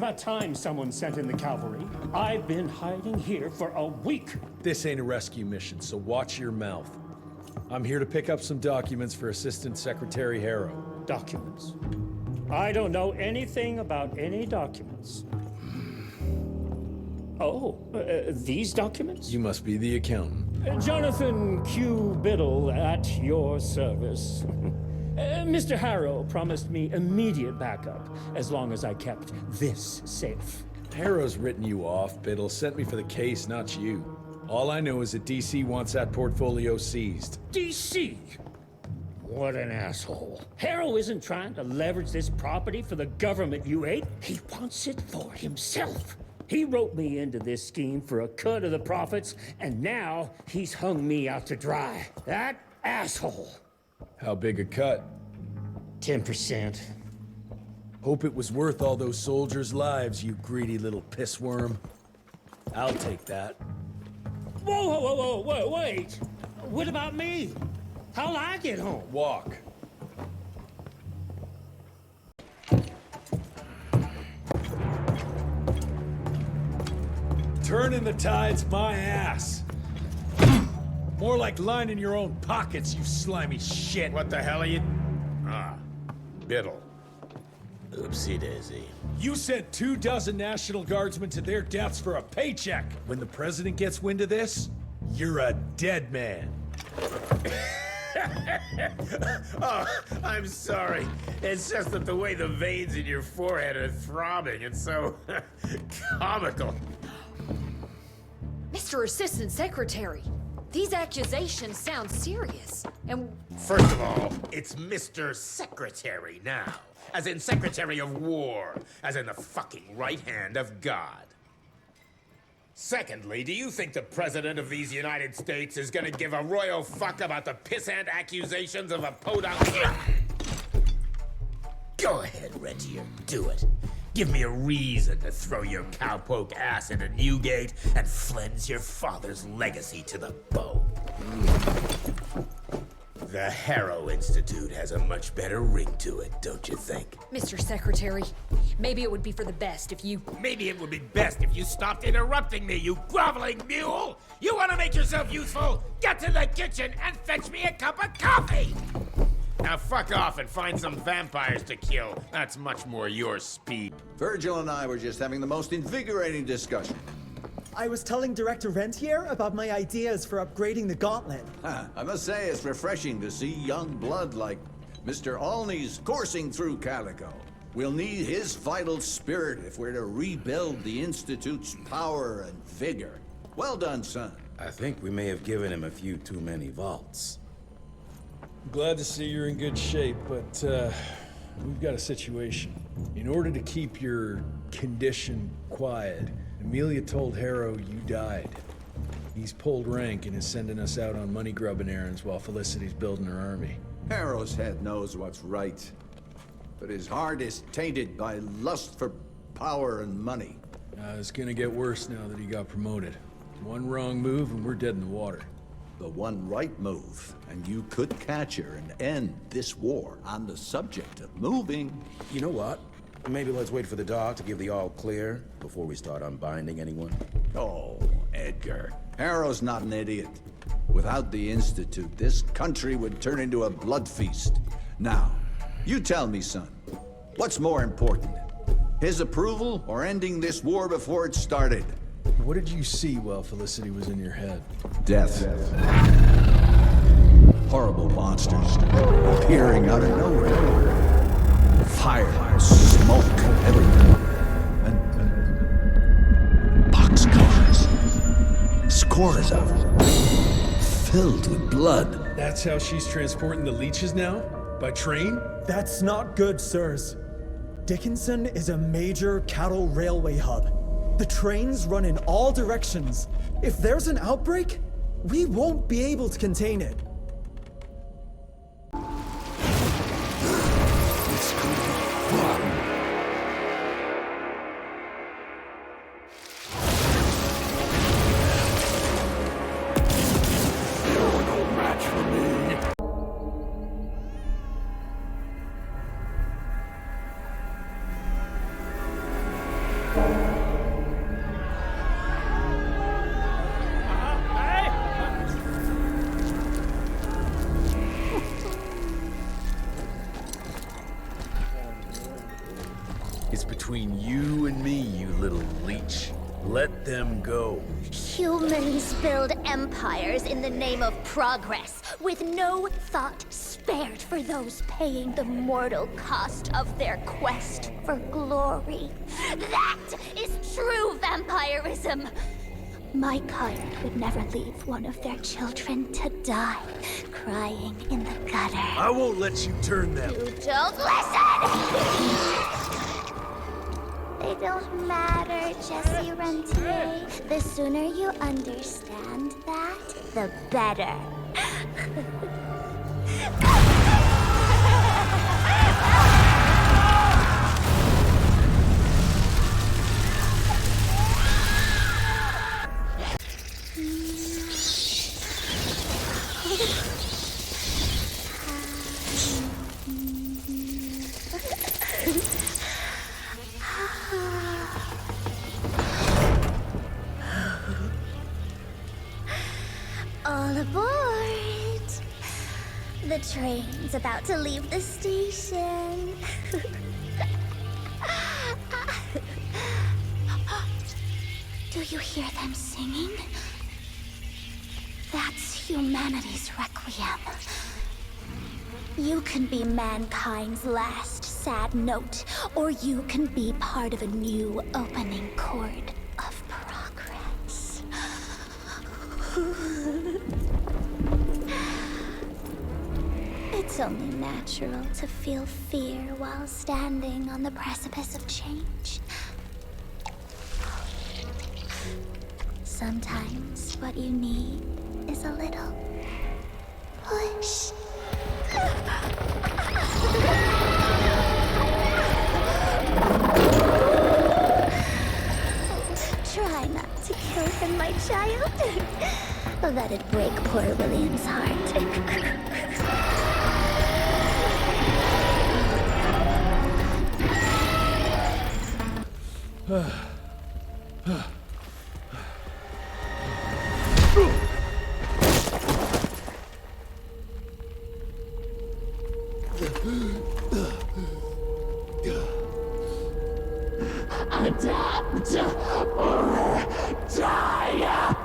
about time someone sent in the cavalry. I've been hiding here for a week. This ain't a rescue mission, so watch your mouth. I'm here to pick up some documents for Assistant Secretary Harrow. Documents? I don't know anything about any documents. Oh, these documents? You must be the accountant. Jonathan Q. Biddle at your service. Mr. Harrow promised me immediate backup as long as I kept this safe. Harrow's written you off, Biddle. Sent me for the case, not you. All I know is that DC wants that portfolio seized. DC? What an asshole. Harrow isn't trying to leverage this property for the government you hate. He wants it for himself. He wrote me into this scheme for a cut of the profits, and now he's hung me out to dry. That asshole. How big a cut? 10%. Hope it was worth all those soldiers' lives, you greedy little pissworm. I'll take that. Whoa, wait. What about me? How'll I get home? Walk. Turning the tide's my ass. More like lining your own pockets, you slimy shit. What the hell are you... Ah, Biddle. Oopsie daisy. You sent 24 National Guardsmen to their deaths for a paycheck. When the president gets wind of this, you're a dead man. Oh, I'm sorry. It's just that the way the veins in your forehead are throbbing, it's so comical. Mr. Assistant Secretary, these accusations sound serious, and... First of all, it's Mr. Secretary now. As in Secretary of War. As in the fucking right hand of God. Secondly, do you think the President of these United States is gonna give a royal fuck about the pissant accusations of a podunk? Go ahead, Rentier, do it. Give me a reason to throw your cowpoke ass into Newgate and cleanse your father's legacy to the bone. The Harrow Institute has a much better ring to it, don't you think? Mr. Secretary, maybe it would be for the best if you... Maybe it would be best if you stopped interrupting me, you groveling mule! You want to make yourself useful? Get to the kitchen and fetch me a cup of coffee! Now fuck off and find some vampires to kill. That's much more your speed. Virgil and I were just having the most invigorating discussion. I was telling Director Rentier about my ideas for upgrading the gauntlet. I must say it's refreshing to see young blood like Mr. Olney's coursing through Calico. We'll need his vital spirit if we're to rebuild the Institute's power and vigor. Well done, son. I think we may have given him a few too many vaults. Glad to see you're in good shape, but we've got a situation. In order to keep your condition quiet, Amelia told Harrow you died. He's pulled rank and is sending us out on money-grubbing errands while Felicity's building her army. Harrow's head knows what's right, but his heart is tainted by lust for power and money. It's gonna get worse now that he got promoted. One wrong move and we're dead in the water. The one right move, and you could catch her and end this war. On the subject of moving... You know what? Maybe let's wait for the dog to give the all clear before we start unbinding anyone. Oh, Edgar. Harrow's not an idiot. Without the Institute, this country would turn into a blood feast. Now, you tell me, son, what's more important? His approval or ending this war before it started? What did you see while Felicity was in your head? Death. Horrible monsters appearing out of nowhere. Fire, smoke everywhere. And boxcars. Scores of them. Filled with blood. That's how she's transporting the leeches now? By train? That's not good, sirs. Dickinson is a major cattle railway hub. The trains run in all directions. If there's an outbreak, we won't be able to contain it. is between you and me, you little leech. Let them go. Humans build empires in the name of progress, with no thought spared for those paying the mortal cost of their quest for glory. That is true vampirism! My kind would never leave one of their children to die, crying in the gutter. I won't let you turn them. You don't listen! They don't matter, Jesse Rentier. The sooner you understand that, the better. All aboard! The train's about to leave the station. Do you hear them singing? That's humanity's requiem. You can be mankind's last sad note, or you can be part of a new opening chord of progress. It's only natural to feel fear while standing on the precipice of change. Sometimes what you need is a little push. Try not to kill him, my child. That'd break poor William's heart. Adapt or die!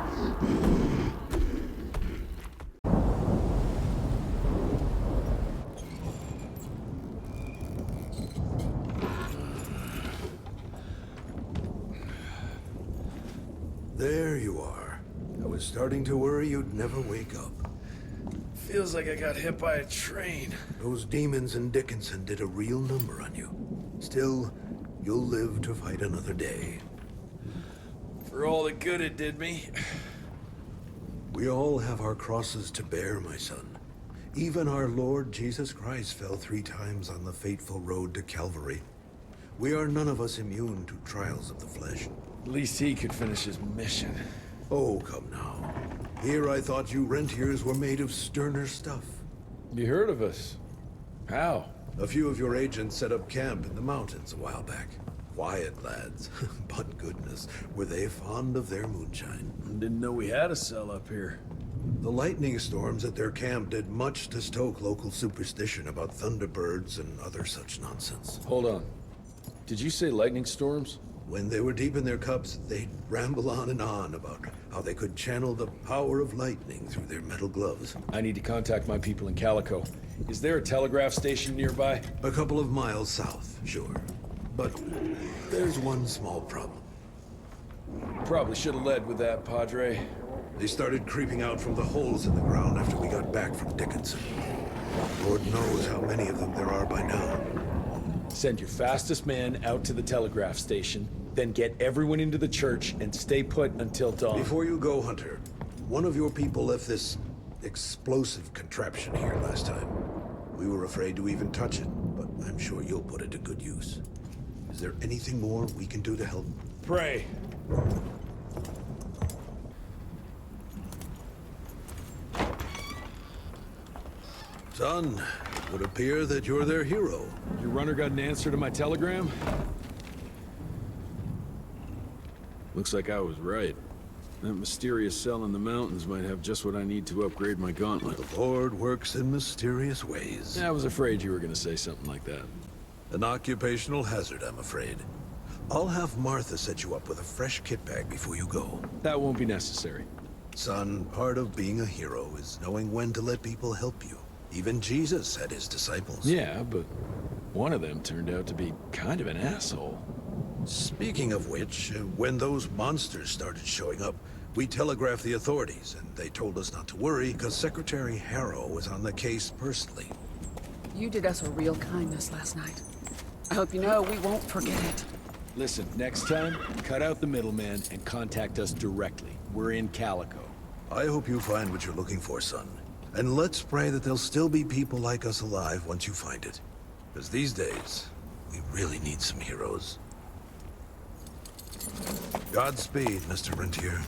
There you are. I was starting to worry you'd never wake up. Feels like I got hit by a train. Those demons in Dickinson did a real number on you. Still, you'll live to fight another day. For all the good it did me. We all have our crosses to bear, my son. Even our Lord Jesus Christ fell 3 times on the fateful road to Calvary. We are none of us immune to trials of the flesh. At least he could finish his mission. Oh, come now. Here I thought you Rentiers were made of sterner stuff. You heard of us? How? A few of your agents set up camp in the mountains a while back. Quiet lads, but goodness, were they fond of their moonshine. Didn't know we had a cell up here. The lightning storms at their camp did much to stoke local superstition about thunderbirds and other such nonsense. Hold on. Did you say lightning storms? When they were deep in their cups, they'd ramble on and on about how they could channel the power of lightning through their metal gloves. I need to contact my people in Calico. Is there a telegraph station nearby? A couple of miles south, sure. But there's one small problem. Probably should have led with that, Padre. They started creeping out from the holes in the ground after we got back from Dickinson. Lord knows how many of them there are by now. Send your fastest man out to the telegraph station, then get everyone into the church and stay put until dawn. Before you go, Hunter, one of your people left this explosive contraption here last time. We were afraid to even touch it, but I'm sure you'll put it to good use. Is there anything more we can do to help? Pray. Son, it would appear that you're their hero. Your runner got an answer to my telegram? Looks like I was right. That mysterious cell in the mountains might have just what I need to upgrade my gauntlet. The Lord works in mysterious ways. I was afraid you were gonna say something like that. An occupational hazard, I'm afraid. I'll have Martha set you up with a fresh kit bag before you go. That won't be necessary. Son, part of being a hero is knowing when to let people help you. Even Jesus had his disciples. Yeah, but one of them turned out to be kind of an asshole. Speaking of which, when those monsters started showing up, we telegraphed the authorities, and they told us not to worry because Secretary Harrow was on the case personally. You did us a real kindness last night. I hope you know we won't forget it. Listen, next time, cut out the middleman and contact us directly. We're in Calico. I hope you find what you're looking for, son. And let's pray that there'll still be people like us alive once you find it. Because these days, we really need some heroes. Godspeed, Mr. Rentier.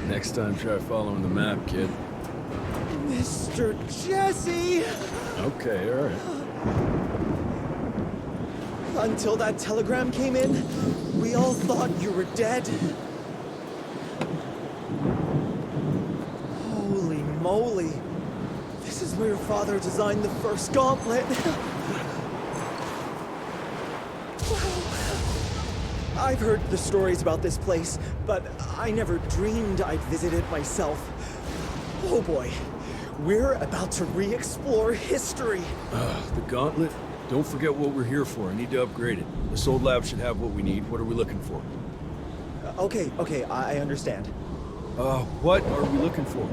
Next time, try following the map, kid. Mr. Jesse! Okay, all right. Until that telegram came in, we all thought you were dead. Holy moly. This is where your father designed the first gauntlet. I've heard the stories about this place, but I never dreamed I'd visit it myself. Oh boy, we're about to re-explore history. The gauntlet? Don't forget what we're here for. I need to upgrade it. This old lab should have what we need. What are we looking for? Okay, I understand. What are we looking for?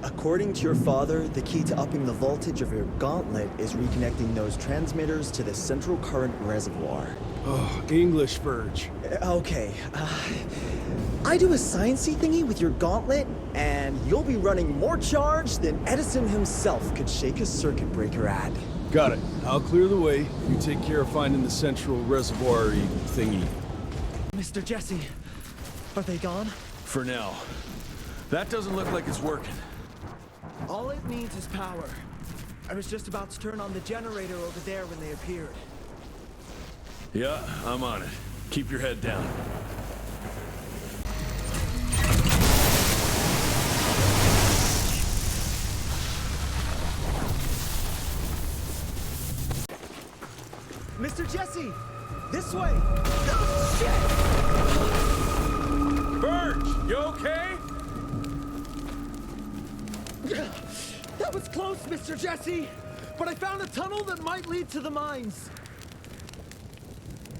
According to your father, the key to upping the voltage of your gauntlet is reconnecting those transmitters to the central current reservoir. Oh, English Verge. Okay, I do a sciencey thingy with your gauntlet, and you'll be running more charge than Edison himself could shake a circuit breaker at. Got it. I'll clear the way. You take care of finding the central reservoir-y thingy. Mr. Jesse, are they gone? For now. That doesn't look like it's working. All it needs is power. I was just about to turn on the generator over there when they appeared. Yeah, I'm on it. Keep your head down. Mr. Jesse! This way! Oh, shit! Verge, you okay? That was close, Mr. Jesse! But I found a tunnel that might lead to the mines.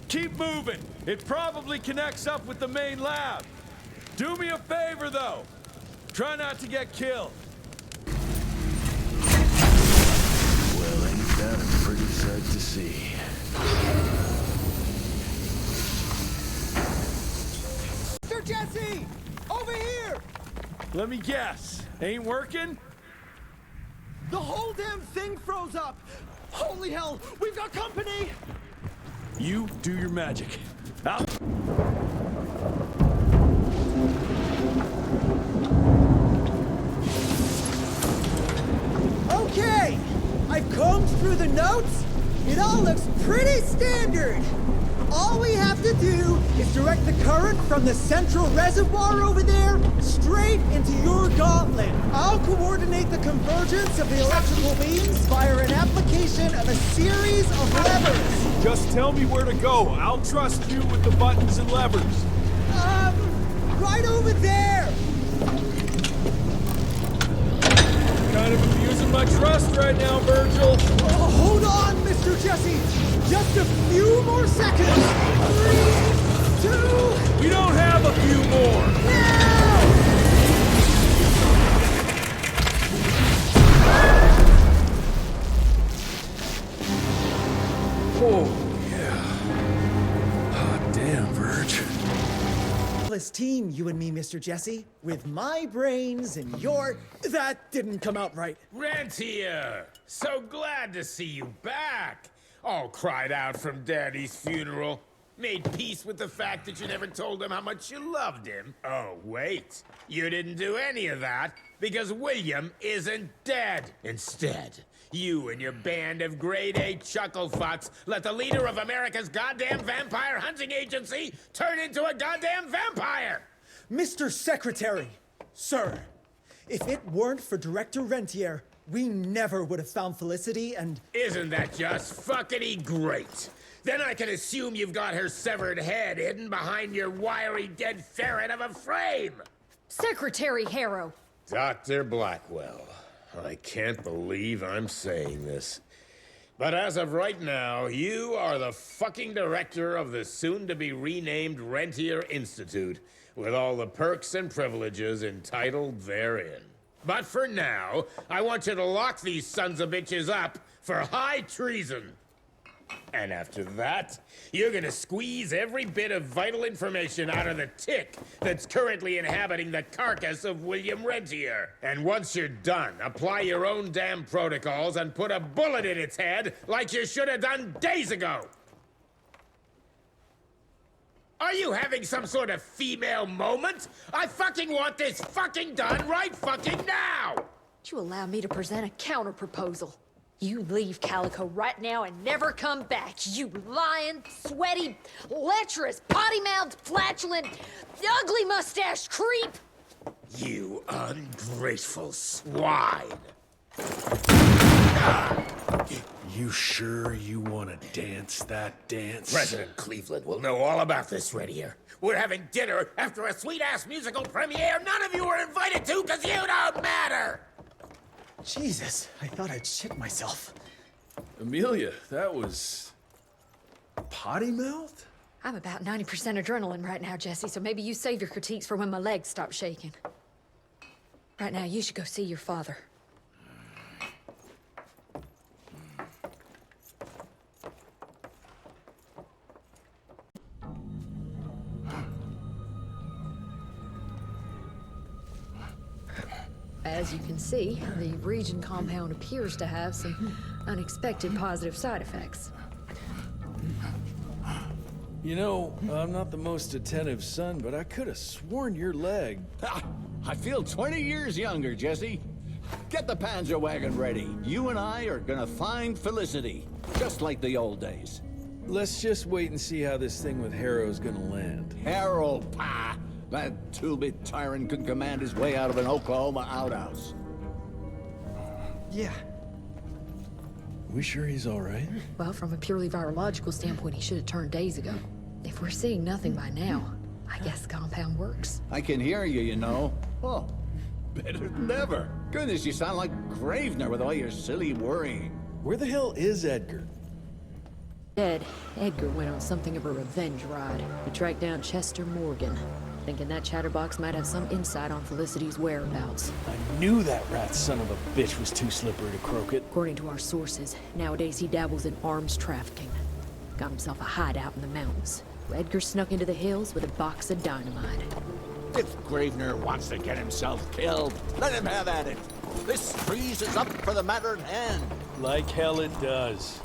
Keep moving. It probably connects up with the main lab. Do me a favor, though. Try not to get killed. Well, ain't that a pretty sight to see? Mr. Jesse! Over here! Let me guess. Ain't working? The whole damn thing froze up! Holy hell! We've got company! You do your magic. Out. Okay! I've combed through the notes. It all looks pretty standard. All we have to do is direct the current from the central reservoir over there straight into your gauntlet. I'll coordinate the convergence of the electrical beams via an application of a series of levers. Just tell me where to go. I'll trust you with the buttons and levers. Right over there. Kind of abusing my trust right now, Virgil. Oh, hold on, Mr. Jesse. Just a few more seconds. 3, 2... We don't have a few more. Now! Oh, yeah. Hot damn, Verge. Team, you and me, Mr. Jesse, with my brains and your... That didn't come out right. Rentier! So glad to see you back! All cried out from Daddy's funeral. Made peace with the fact that you never told him how much you loved him. Oh, wait. You didn't do any of that because William isn't dead. Instead, you and your band of grade-A chucklefucks let the leader of America's goddamn vampire hunting agency turn into a goddamn vampire! Mr. Secretary, sir, if it weren't for Director Rentier, we never would have found Felicity and... Isn't that just fuckity great? Then I can assume you've got her severed head hidden behind your wiry dead ferret of a frame! Secretary Harrow! Dr. Blackwell, I can't believe I'm saying this. But as of right now, you are the fucking director of the soon-to-be-renamed Rentier Institute, with all the perks and privileges entitled therein. But for now, I want you to lock these sons of bitches up for high treason. And after that, you're gonna squeeze every bit of vital information out of the tick that's currently inhabiting the carcass of William Rentier. And once you're done, apply your own damn protocols and put a bullet in its head like you should have done days ago. Are you having some sort of female moment? I fucking want this fucking done right fucking now! Would you allow me to present a counter-proposal? You leave Calico right now and never come back, you lying, sweaty, lecherous, potty-mouthed, flatulent, ugly mustached creep! You ungrateful swine! You sure you want to dance that dance? President Cleveland will know all about this right here. We're having dinner after a sweet-ass musical premiere none of you were invited to because you don't matter! Jesus, I thought I'd shit myself. Amelia, that was... potty mouth? I'm about 90% adrenaline right now, Jesse, so maybe you save your critiques for when my legs stop shaking. Right now, you should go see your father. As you can see, the Region compound appears to have some unexpected positive side effects. You know, I'm not the most attentive son, but I could have sworn your leg... I feel 20 years younger, Jesse. Get the Panzer wagon ready. You and I are gonna find Felicity, just like the old days. Let's just wait and see how this thing with Harrow's gonna land. Harrow, pah! That two-bit tyrant could command his way out of an Oklahoma outhouse. Yeah. We sure he's all right? Well, from a purely virological standpoint, he should have turned days ago. If we're seeing nothing by now, I guess the compound works. I can hear you, you know. Oh, better than ever. Goodness, you sound like Gravener with all your silly worrying. Where the hell is Edgar? Dead. Edgar went on something of a revenge ride. He tracked down Chester Morgan, thinking that chatterbox might have some insight on Felicity's whereabouts. I knew that rat son of a bitch was too slippery to croak it. According to our sources, nowadays he dabbles in arms trafficking. Got himself a hideout in the mountains. Edgar snuck into the hills with a box of dynamite. If Gravener wants to get himself killed, let him have at it. This freeze is up for the matter at hand. Like hell it does.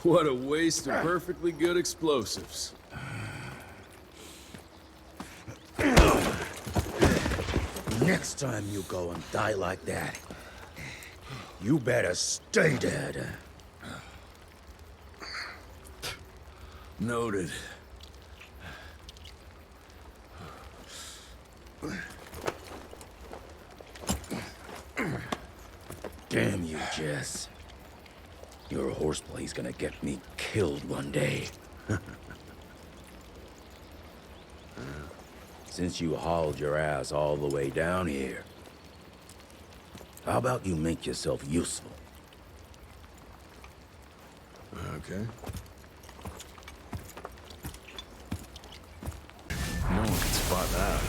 What a waste of perfectly good explosives. Next time you go and die like that, you better stay dead. Noted. Damn you, Jess. Your horseplay's gonna get me killed one day. Since you hauled your ass all the way down here, how about you make yourself useful? Okay. No one can spot that.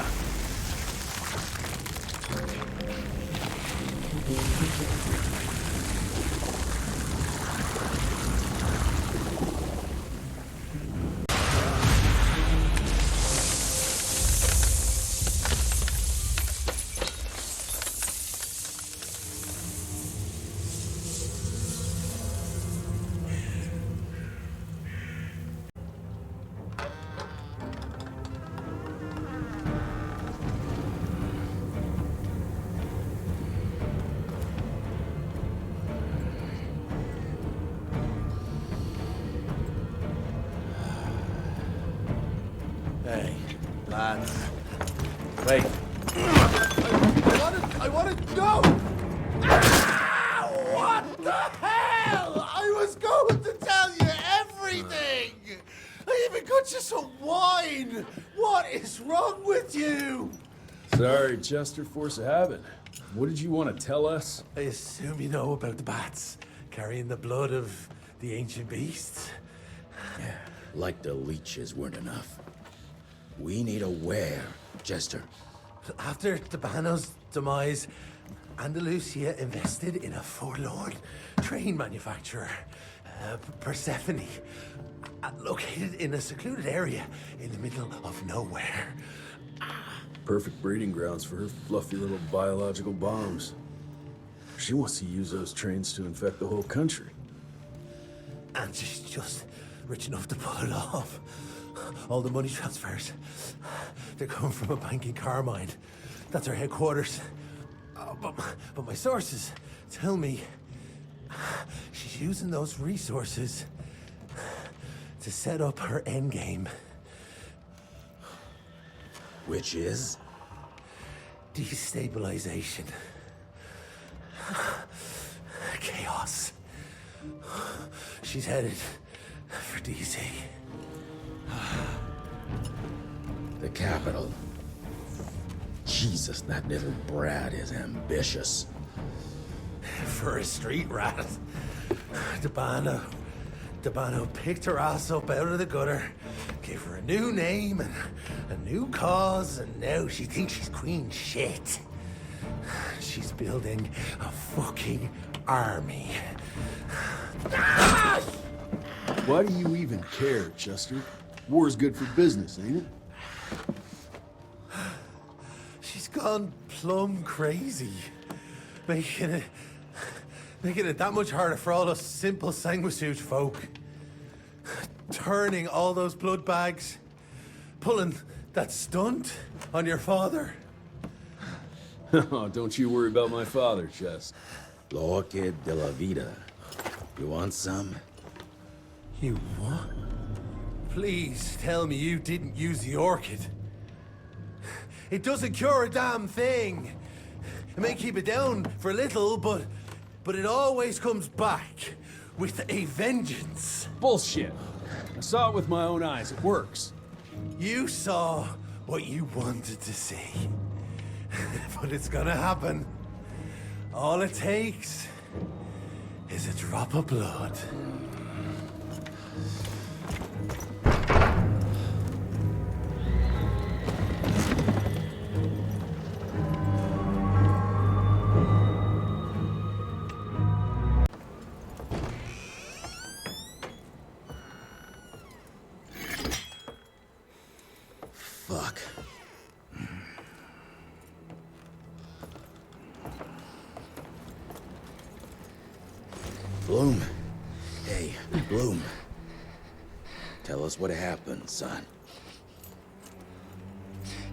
Hey, lads. Wait. I want to go! Ah, what the hell? I was going to tell you everything! I even got you some wine! What is wrong with you? Sorry, Chester, force of habit. What did you want to tell us? I assume you know about the bats carrying the blood of the ancient beasts. Yeah, like the leeches weren't enough. We need a where, Chester. After Dabano's demise, Andalusia invested in a forlorn train manufacturer, Persephone, located in a secluded area in the middle of nowhere. Perfect breeding grounds for her fluffy little biological bombs. She wants to use those trains to infect the whole country. And she's just rich enough to pull it off. All the money transfers, they're coming from a bank in Carmine. That's her headquarters. But my sources tell me she's using those resources to set up her endgame. Which is? Destabilization. Chaos. She's headed for DC. The capital. Jesus, that little brat is ambitious. For a street rat. Dabano picked her ass up out of the gutter, gave her a new name and a new cause, and now she thinks she's queen shit. She's building a fucking army. Why do you even care, Chester? War's good for business, ain't it? She's gone plumb crazy. Making it that much harder for all us simple sanguisuge folk. Turning all those blood bags. Pulling that stunt on your father. Oh, don't you worry about my father, Chest. L'orchid de la vida. You want some? You what? Please tell me you didn't use the orchid. It doesn't cure a damn thing. It may keep it down for a little, but it always comes back with a vengeance. Bullshit. I saw it with my own eyes. It works. You saw what you wanted to see. But it's gonna happen. All it takes is a drop of blood. Fuck. Bloom. Hey, Bloom. Tell us what happened, son.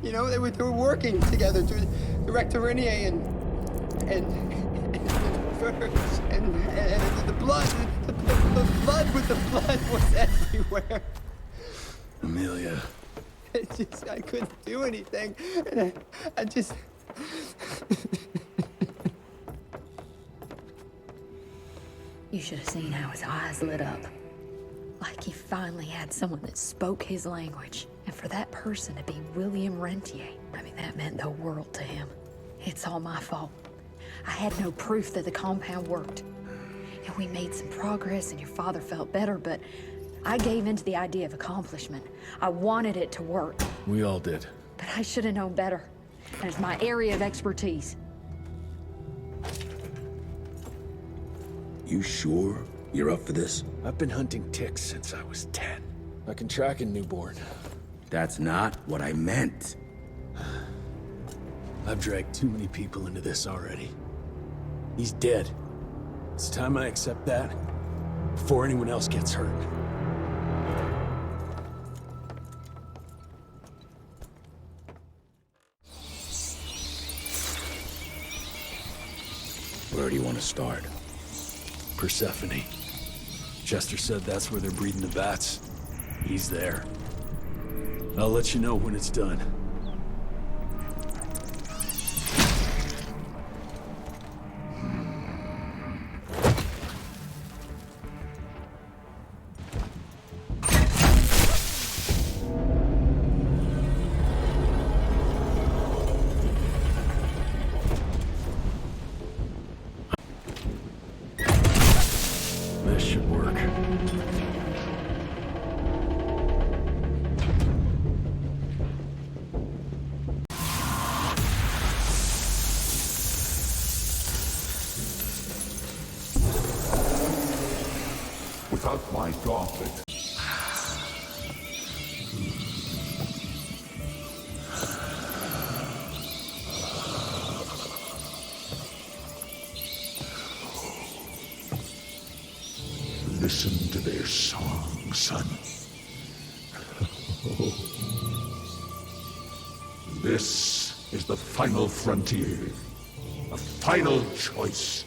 You know, they were working together to direct Renier and Verge and the blood. The blood with the blood was everywhere. Amelia. I couldn't do anything. And I just... You should have seen how his eyes lit up. Like he finally had someone that spoke his language. And for that person to be William Rentier, I mean, that meant the world to him. It's all my fault. I had no proof that the compound worked. And we made some progress and your father felt better, but I gave in to the idea of accomplishment. I wanted it to work. We all did. But I should have known better. And it's my area of expertise. You sure you're up for this? I've been hunting ticks since I was 10. I can track a newborn. That's not what I meant. I've dragged too many people into this already. He's dead. It's time I accept that before anyone else gets hurt. Where do you want to start? Persephone. Chester said that's where they're breeding the bats. He's there. I'll let you know when it's done. This should work. Without my gauntlet, listen to their song, son. This is the final frontier, a final choice.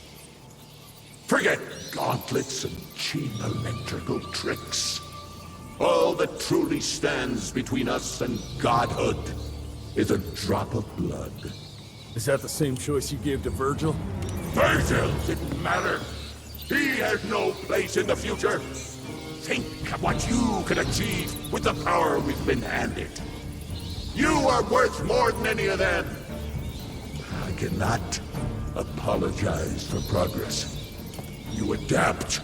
Forget gauntlets and cheap electrical tricks. All that truly stands between us and godhood is a drop of blood. Is that the same choice you gave to Virgil? Virgil didn't matter. He had no place in the future. Think of what you can achieve with the power we've been handed. You are worth more than any of them. I cannot apologize for progress. You adapt,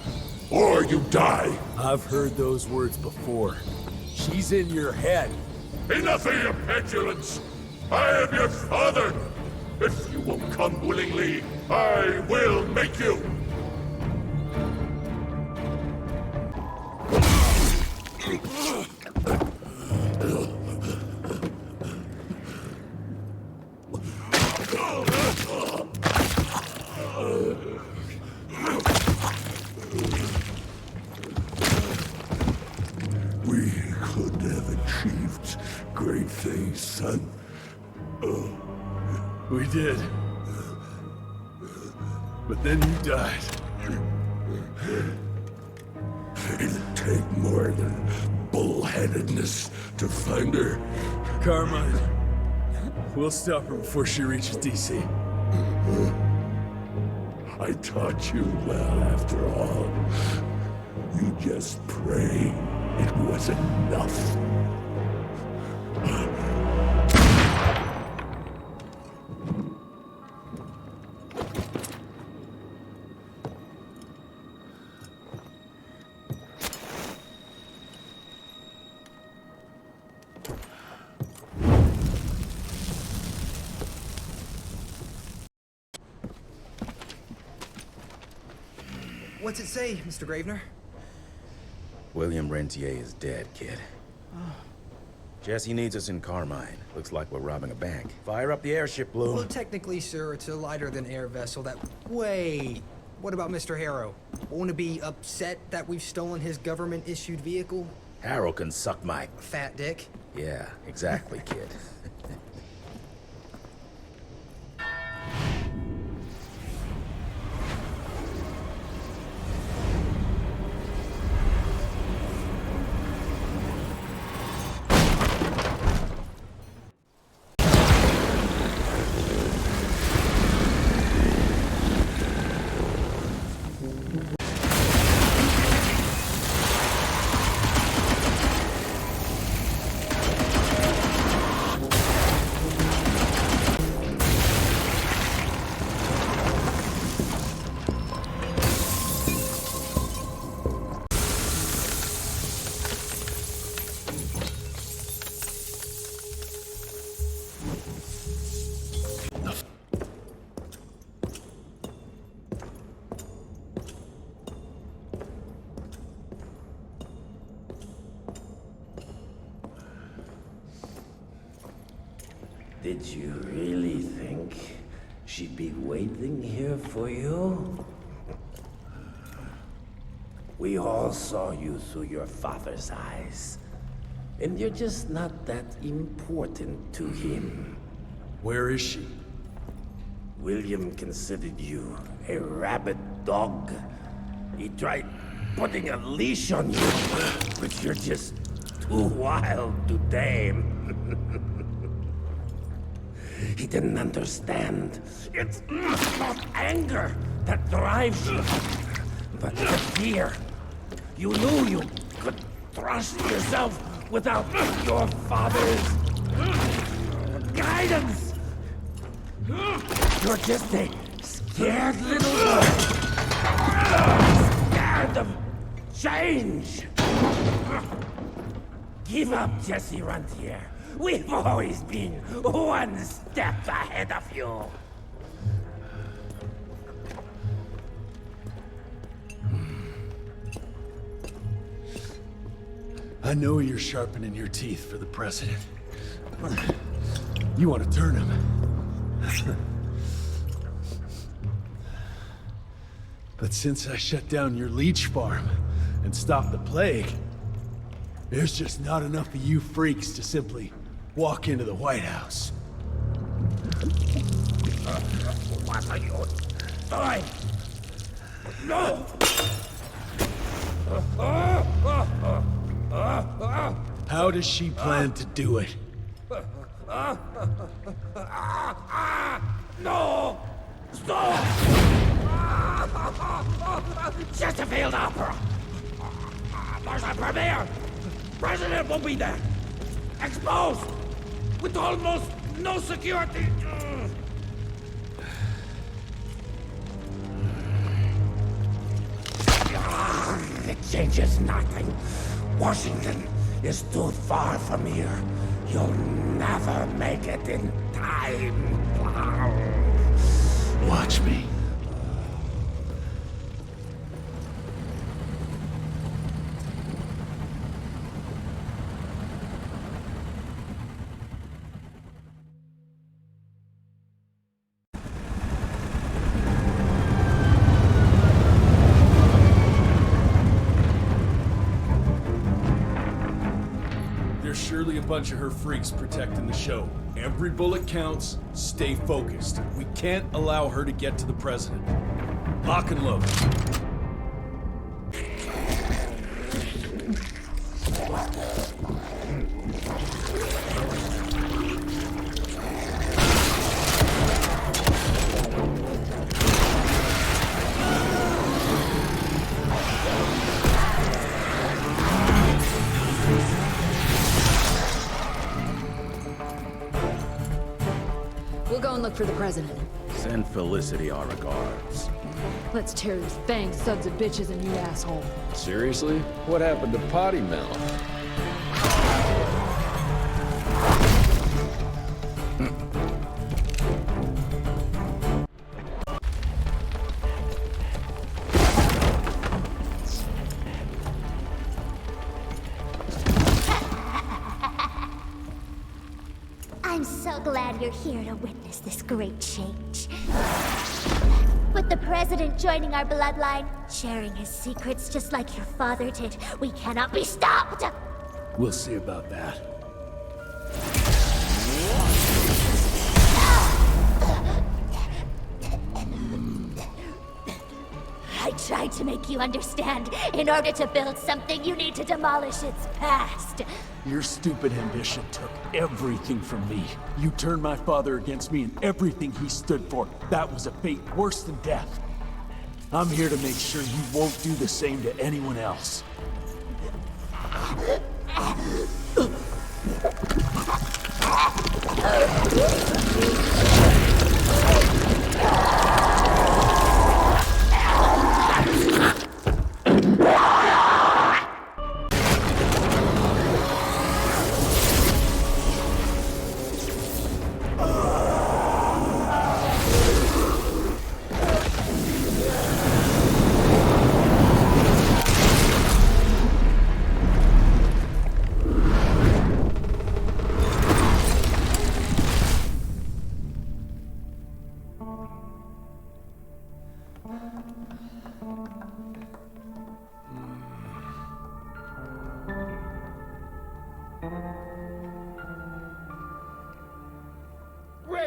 or you die. I've heard those words before. She's in your head. Enough of your petulance. I am your father. If you won't come willingly, I will make you. We could have achieved great things, son. We did. But then you died. It'd take more than bullheadedness to find her. Carmine, we'll stop her before she reaches DC. I taught you well after all. You just pray it was enough. What's it say, Mr. Gravener? William Rentier is dead, kid. Oh. Jesse needs us in Carmine. Looks like we're robbing a bank. Fire up the airship, Bloom. Well, technically, sir, it's a lighter-than-air vessel that... Wait! What about Mr. Harrow? Won't he be upset that we've stolen his government-issued vehicle? Harrow can suck my... Fat dick? Yeah, exactly, kid. Did you really think she'd be waiting here for you? We all saw you through your father's eyes. And you're just not that important to him. Where is she? William considered you a rabid dog. He tried putting a leash on you, but you're just too wild to tame. He didn't understand. It's not anger that drives you, but the fear. You knew you could trust yourself without your father's guidance. You're just a scared little boy. Scared of change. Give up, Jesse Rentier. We've always been one step ahead of you. I know you're sharpening your teeth for the president. You want to turn him. But since I shut down your leech farm and stopped the plague, there's just not enough of you freaks to simply walk into the White House. What are you doing? No! How does she plan to do it? No! Stop! Chesterfield Opera! There's a premiere! President will be there! Exposed! With almost no security! It changes nothing. Washington is too far from here. You'll never make it in time. Watch me. There's surely a bunch of her freaks protecting the show. Every bullet counts. Stay focused. We can't allow her to get to the president. Lock and load. We'll go and look for the president. Send Felicity our regards. Let's tear these fang sons of bitches a new asshole. Seriously? What happened to Potty Mouth? I'm so glad you're here to witness this great change. With the president joining our bloodline, sharing his secrets just like your father did, we cannot be stopped! We'll see about that. I tried to make you understand. In order to build something, you need to demolish its past. Your stupid ambition took everything from me. You turned my father against me and everything he stood for. That was a fate worse than death. I'm here to make sure you won't do the same to anyone else.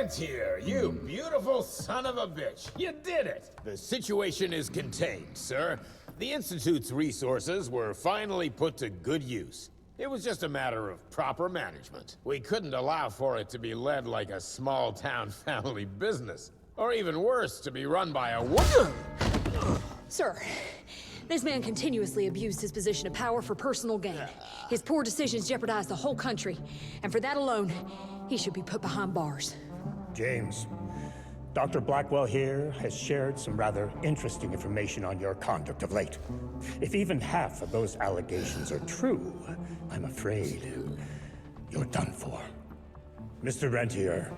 Rentier, you beautiful son of a bitch. You did it! The situation is contained, sir. The Institute's resources were finally put to good use. It was just a matter of proper management. We couldn't allow for it to be led like a small-town family business. Or even worse, to be run by a woman. Sir, this man continuously abused his position of power for personal gain. His poor decisions jeopardized the whole country. And for that alone, he should be put behind bars. James, Dr. Blackwell here has shared some rather interesting information on your conduct of late. If even half of those allegations are true, I'm afraid you're done for. Mr. Rentier,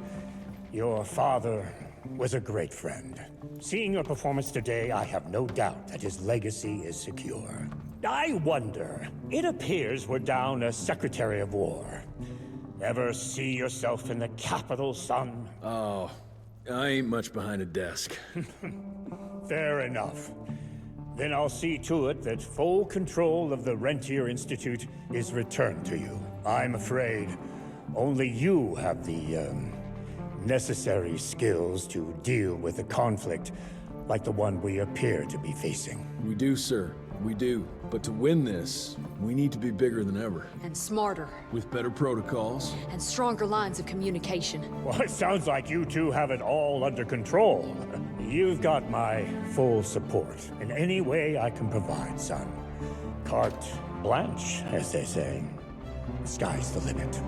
your father was a great friend. Seeing your performance today, I have no doubt that his legacy is secure. I wonder, it appears we're down a Secretary of War. Ever see yourself in the Capitol, son? Oh, I ain't much behind a desk. Fair enough. Then I'll see to it that full control of the Rentier Institute is returned to you. I'm afraid only you have the, necessary skills to deal with a conflict like the one we appear to be facing. We do, sir. We do. But to win this, we need to be bigger than ever. And smarter. With better protocols. And stronger lines of communication. Well, it sounds like you two have it all under control. You've got my full support in any way I can provide, son. Carte blanche, as they say. The sky's the limit.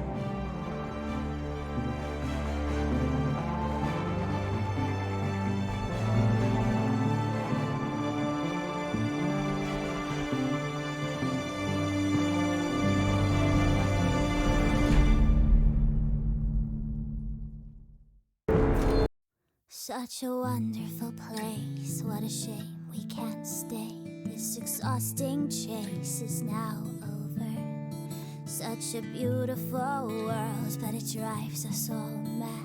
Such a wonderful place, what a shame we can't stay. This exhausting chase is now over. Such a beautiful world, but it drives us all mad.